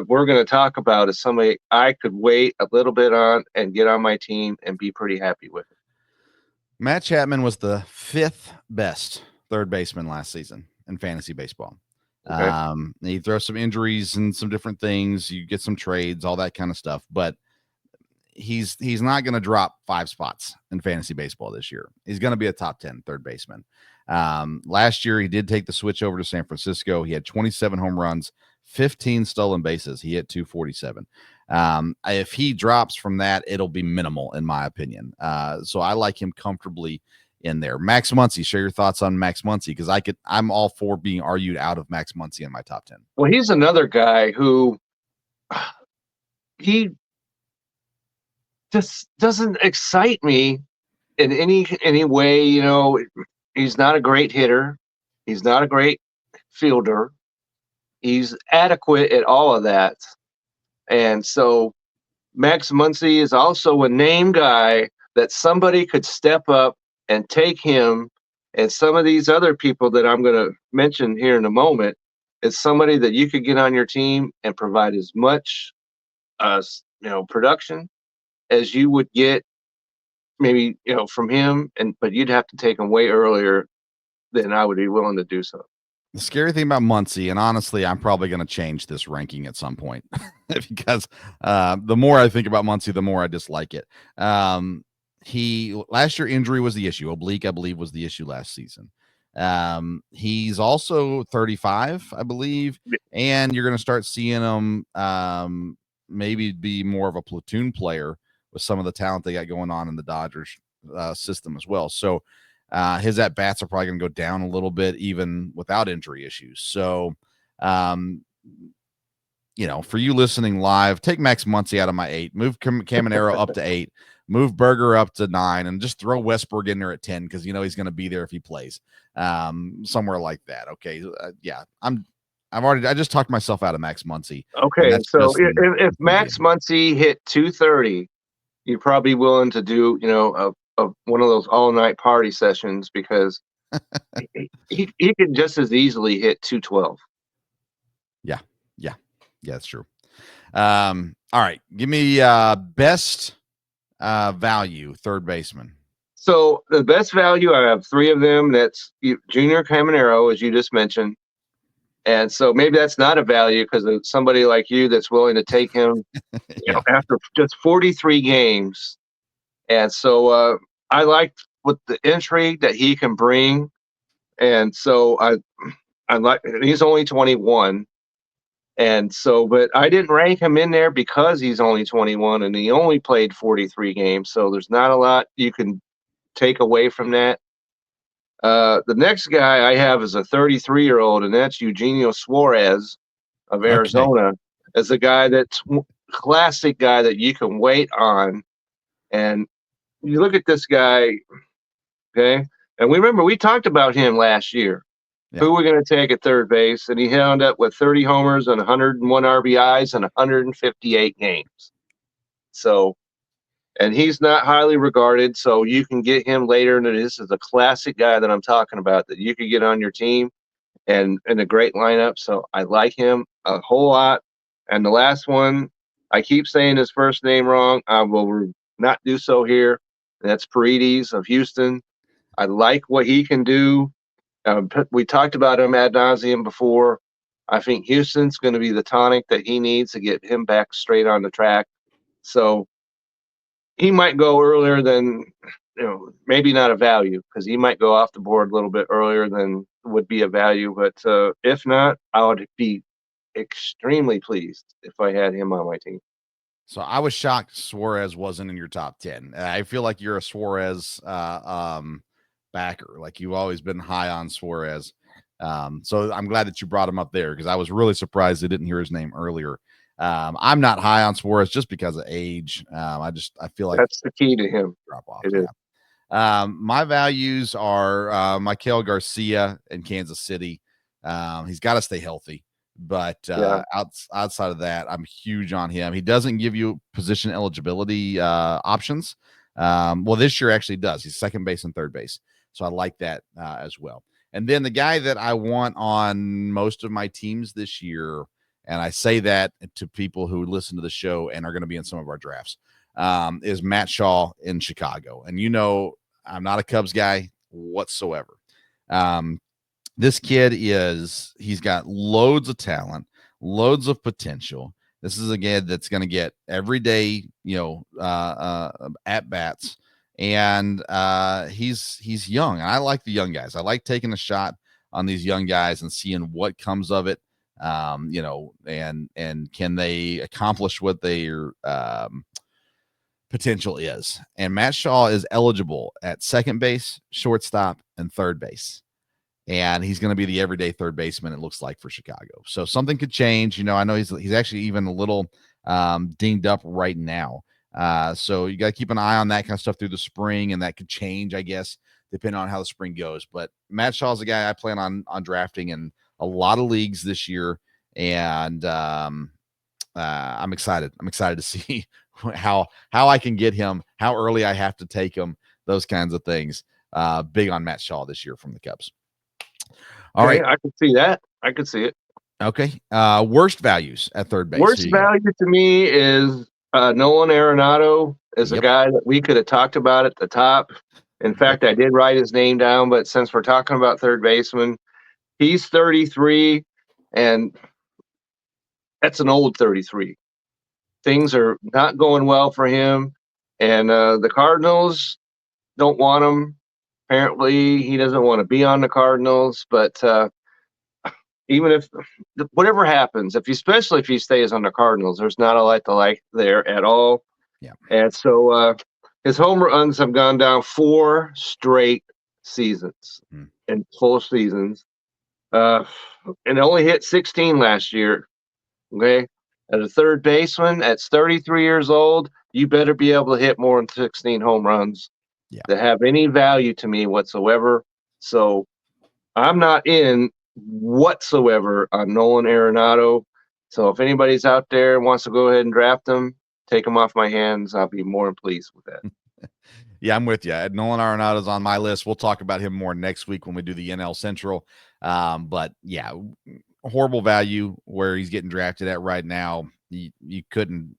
we're going to talk about is somebody I could wait a little bit on and get on my team and be pretty happy with it. Matt Chapman was the 5th best third baseman last season in fantasy baseball. Okay. He throws some injuries and some different things. You get some trades, all that kind of stuff. But he's not going to drop 5 spots in fantasy baseball this year. He's going to be a top 10 third baseman. Last year, he did take the switch over to San Francisco. He had 27 home runs, 15 stolen bases. He hit 247. If he drops from that, it'll be minimal, in my opinion. So I like him comfortably in there. Max Muncy, share your thoughts on Max Muncy, because I'm all for being argued out of Max Muncy in my top 10. Well, he's another guy who he just doesn't excite me in any way. You know, he's not a great hitter. He's not a great fielder. He's adequate at all of that. And so Max Muncy is also a name guy that somebody could step up and take him. And some of these other people that I'm going to mention here in a moment is somebody that you could get on your team and provide as much production as you would get maybe, from him. But you'd have to take him way earlier than I would be willing to do so. The scary thing about Muncy, and honestly, I'm probably going to change this ranking at some point because the more I think about Muncy, the more I dislike it. Last year injury was the issue. Oblique, I believe, was the issue last season. He's also 35, I believe, and you're going to start seeing him maybe be more of a platoon player with some of the talent they got going on in the Dodgers system as well. So his at-bats are probably going to go down a little bit even without injury issues. So, for you listening live, take Max Muncy out of my 8, move Caminero up to 8, move Berger up to 9, and just throw Westberg in there at 10 because he's going to be there if he plays somewhere like that. Okay, I just talked myself out of Max Muncy. Okay, so if Max Muncy hit 230, you're probably willing to do one of those all-night party sessions because he could just as easily hit 212. Yeah, that's true. All right, give me best value third baseman. So the best value, I have 3 of them. That's Junior Caminero, as you just mentioned. And so maybe that's not a value because of somebody like you that's willing to take him after just 43 games. And so I like with the intrigue that he can bring. And so I like, he's only 21. And so, but I didn't rank him in there because he's only 21 and he only played 43 games. So there's not a lot you can take away from that. The next guy I have is a 33-year-old, and that's Eugenio Suarez of Arizona. Okay. As a guy that's classic guy that you can wait on. And you look at this guy, okay? And we talked about him last year. Yeah. Who we're going to take at third base, and he wound up with 30 homers and 101 RBIs in 158 games. So, and he's not highly regarded, so you can get him later. And this is a classic guy that I'm talking about that you could get on your team and in a great lineup. So I like him a whole lot. And the last one, I keep saying his first name wrong. I will not do so here. And that's Paredes of Houston. I like what he can do. We talked about him ad nauseum before. I think Houston's going to be the tonic that he needs to get him back straight on the track. So he might go earlier than, maybe not a value because he might go off the board a little bit earlier than would be a value. But if not, I would be extremely pleased if I had him on my team. So I was shocked Suarez wasn't in your top 10. I feel like you're a Suarez backer. Like you've always been high on Suarez. So I'm glad that you brought him up there because I was really surprised I didn't hear his name earlier. I'm not high on Suarez just because of age. I feel like that's the key to him. Drop off. It is. My values are Michael Garcia in Kansas City. He's got to stay healthy, but outside of that, I'm huge on him. He doesn't give you position eligibility options. Well, this year actually does. He's second base and third base. So I like that as well. And then the guy that I want on most of my teams this year, and I say that to people who listen to the show and are going to be in some of our drafts, is Matt Shaw in Chicago. And I'm not a Cubs guy whatsoever. This kid he's got loads of talent, loads of potential. This is a guy that's going to get every day, at bats, and he's young. And I like the young guys. I like taking a shot on these young guys and seeing what comes of it. And can they accomplish what their potential is? And Matt Shaw is eligible at second base, shortstop, and third base. And he's going to be the everyday third baseman, it looks like, for Chicago. So something could change. I know he's actually even a little dinged up right now. So you got to keep an eye on that kind of stuff through the spring, and that could change, I guess, depending on how the spring goes. But Matt Shaw's a guy I plan on drafting in a lot of leagues this year, and I'm excited. I'm excited to see how I can get him, how early I have to take him, those kinds of things. Big on Matt Shaw this year from the Cubs. All right. I could see that. I could see it. Okay. Worst values at third base. Worst value to me is Nolan Arenado is a guy that we could have talked about at the top. In fact, I did write his name down, but since we're talking about third baseman, he's 33, and that's an old 33. Things are not going well for him, and the Cardinals don't want him. Apparently, he doesn't want to be on the Cardinals, but even if whatever happens, especially if he stays on the Cardinals, there's not a lot to like there at all. Yeah. And so his home runs have gone down 4 straight seasons in full seasons. And only hit 16 last year. Okay. As a third baseman, at 33 years old, you better be able to hit more than 16 home runs to have any value to me whatsoever. So I'm not in whatsoever on Nolan Arenado. So if anybody's out there and wants to go ahead and draft him, take him off my hands. I'll be more than pleased with that. Yeah, I'm with you. Nolan Arenado's on my list. We'll talk about him more next week when we do the NL Central. But yeah, horrible value where he's getting drafted at right now. You couldn't,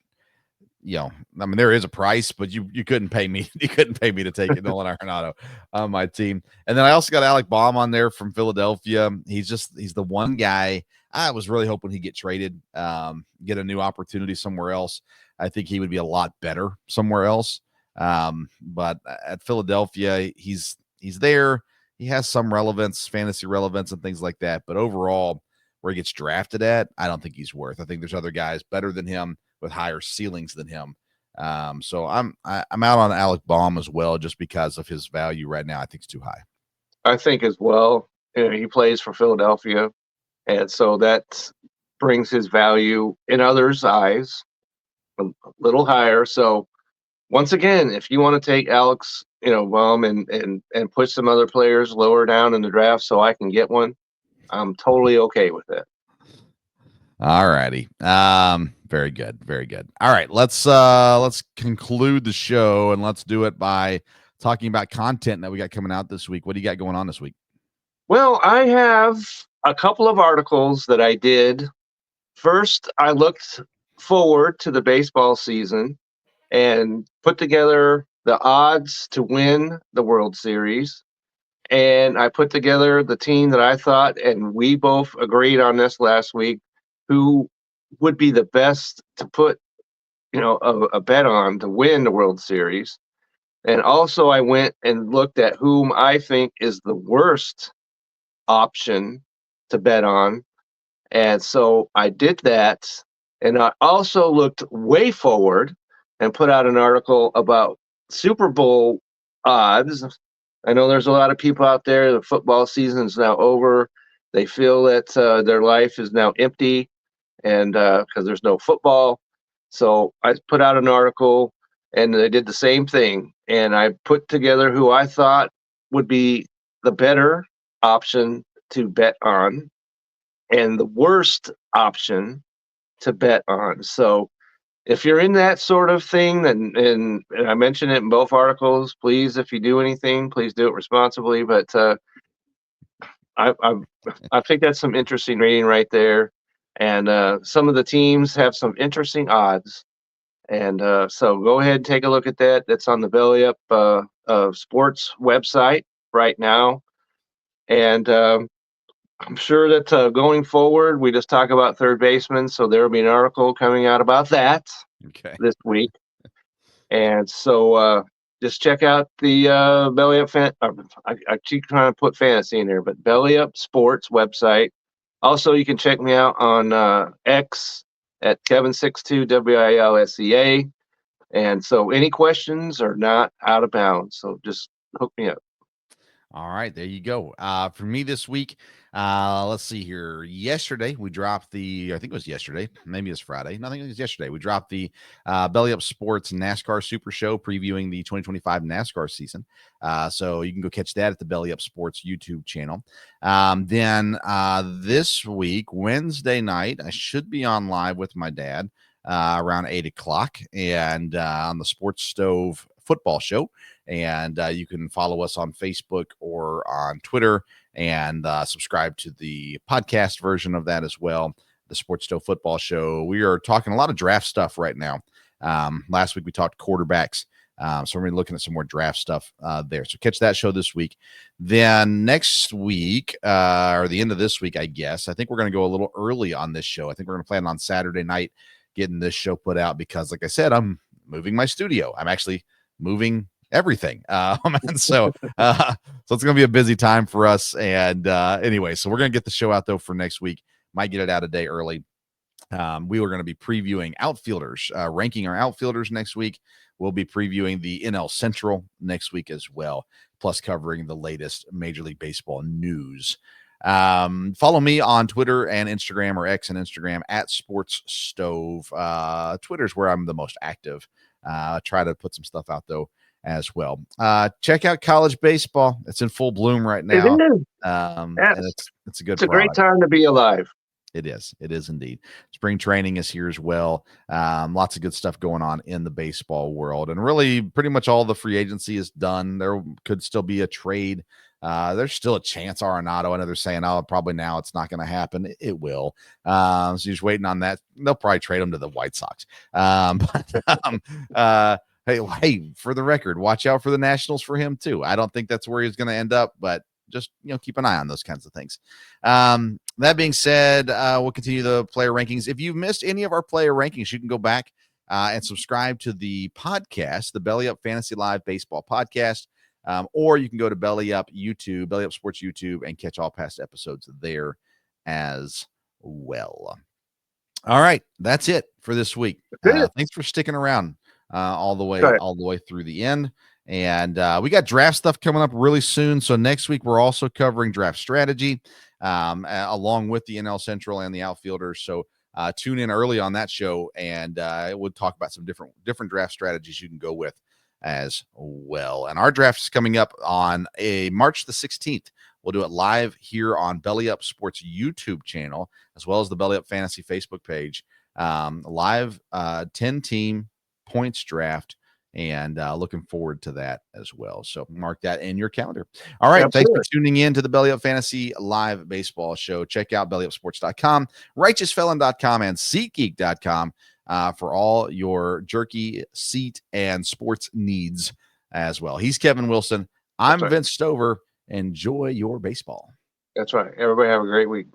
there is a price, but you couldn't pay me. You couldn't pay me to take Nolan Arenado on my team. And then I also got Alec Baum on there from Philadelphia. He's the one guy I was really hoping he'd get traded, get a new opportunity somewhere else. I think he would be a lot better somewhere else. But at Philadelphia, he's there. He has some relevance, fantasy relevance and things like that. But overall, where he gets drafted at, I don't think he's worth. I think there's other guys better than him with higher ceilings than him. So I'm out on Alec Baum as well, just because of his value right now. I think it's too high. I think as well. He plays for Philadelphia, and so that brings his value in others' eyes a little higher. So once again, if you want to take Alex, Baum and push some other players lower down in the draft so I can get one, I'm totally okay with that. All righty. Very good. Very good. All right. Let's conclude the show, and let's do it by talking about content that we got coming out this week. What do you got going on this week? Well, I have a couple of articles that I did. First, I looked forward to the baseball season and put together the odds to win the World Series. And I put together the team that I thought, and we both agreed on this last week, who would be the best to put, a bet on to win the World Series. And also I went and looked at whom I think is the worst option to bet on. And so I did that. And I also looked way forward and put out an article about Super Bowl odds. I know there's a lot of people out there, the football season is now over. They feel that their life is now empty, and because there's no football. So I put out an article, and they did the same thing. And I put together who I thought would be the better option to bet on and the worst option to bet on. So if you're in that sort of thing, and I mentioned it in both articles, please, if you do anything, please do it responsibly. But I think that's some interesting reading right there. And some of the teams have some interesting odds. And so go ahead and take a look at that. That's on the Belly Up Sports website right now. And I'm sure that going forward, we just talk about third baseman, so there will be an article coming out about that Okay. this week. And so just check out the Belly Up I keep trying to put fantasy in here, but Belly Up Sports website. Also, you can check me out on X at Kevin62 WILSEA. And so any questions are not out of bounds. So just hook me up. All right, there you go. For me this week, let's see here. Yesterday, we dropped I think it was yesterday, maybe it's Friday. No, I think it was yesterday. We dropped the Belly Up Sports NASCAR Super Show previewing the 2025 NASCAR season. So you can go catch that at the Belly Up Sports YouTube channel. Then this week, Wednesday night, I should be on live with my dad around 8 o'clock and on the Sports Stove football show. And you can follow us on Facebook or on Twitter and subscribe to the podcast version of that as well, the Sports Stove Football Show. We are talking a lot of draft stuff right now. Last week we talked quarterbacks, so we're going to be looking at some more draft stuff there. So catch that show this week. Then next week, or the end of this week, I guess, I think we're going to go a little early on this show. I think we're going to plan on Saturday night getting this show put out because, like I said, I'm moving my studio. I'm actually moving everything. And so it's going to be a busy time for us. And anyway, so we're going to get the show out though for next week. Might get it out a day early. We were going to be previewing outfielders, ranking our outfielders next week. We'll be previewing the NL Central next week as well, plus covering the latest Major League Baseball news. Follow me on Twitter and Instagram, or X and Instagram, at Sports Stove. Twitter's where I'm the most active. Try to put some stuff out though as well. Check out college baseball. It's in full bloom right now. It is. And it's a good It's a great time to be alive. It is. It is indeed. Spring training is here as well. Lots of good stuff going on in the baseball world. And really, pretty much all the free agency is done. There could still be a trade. There's still a chance Arenado. I know they're saying, oh, probably now it's not going to happen. It will. So you're just waiting on that. They'll probably trade him to the White Sox. Hey, for the record, watch out for the Nationals for him too. I don't think that's where he's going to end up, but just keep an eye on those kinds of things. That being said, we'll continue the player rankings. If you've missed any of our player rankings, you can go back and subscribe to the podcast, the Belly Up Fantasy Live Baseball Podcast, or you can go to Belly Up Sports YouTube, and catch all past episodes there as well. All right, that's it for this week. Thanks for sticking around all the way through the end. And we got draft stuff coming up really soon. So next week, we're also covering draft strategy along with the NL Central and the outfielders. So tune in early on that show, and we'll talk about some different draft strategies you can go with as well. And our draft is coming up on March the 16th. We'll do it live here on Belly Up Sports YouTube channel, as well as the Belly Up Fantasy Facebook page. Live 10-team points draft. And looking forward to that as well. So mark that in your calendar. All right. Absolutely. Thanks for tuning in to the Belly Up Fantasy Live Baseball Show. Check out bellyupsports.com, righteousfelon.com, and SeatGeek.com for all your jerky, seat, and sports needs as well. He's Kevin Wilson. I'm Vince Stover. Enjoy your baseball. That's right. Everybody have a great week.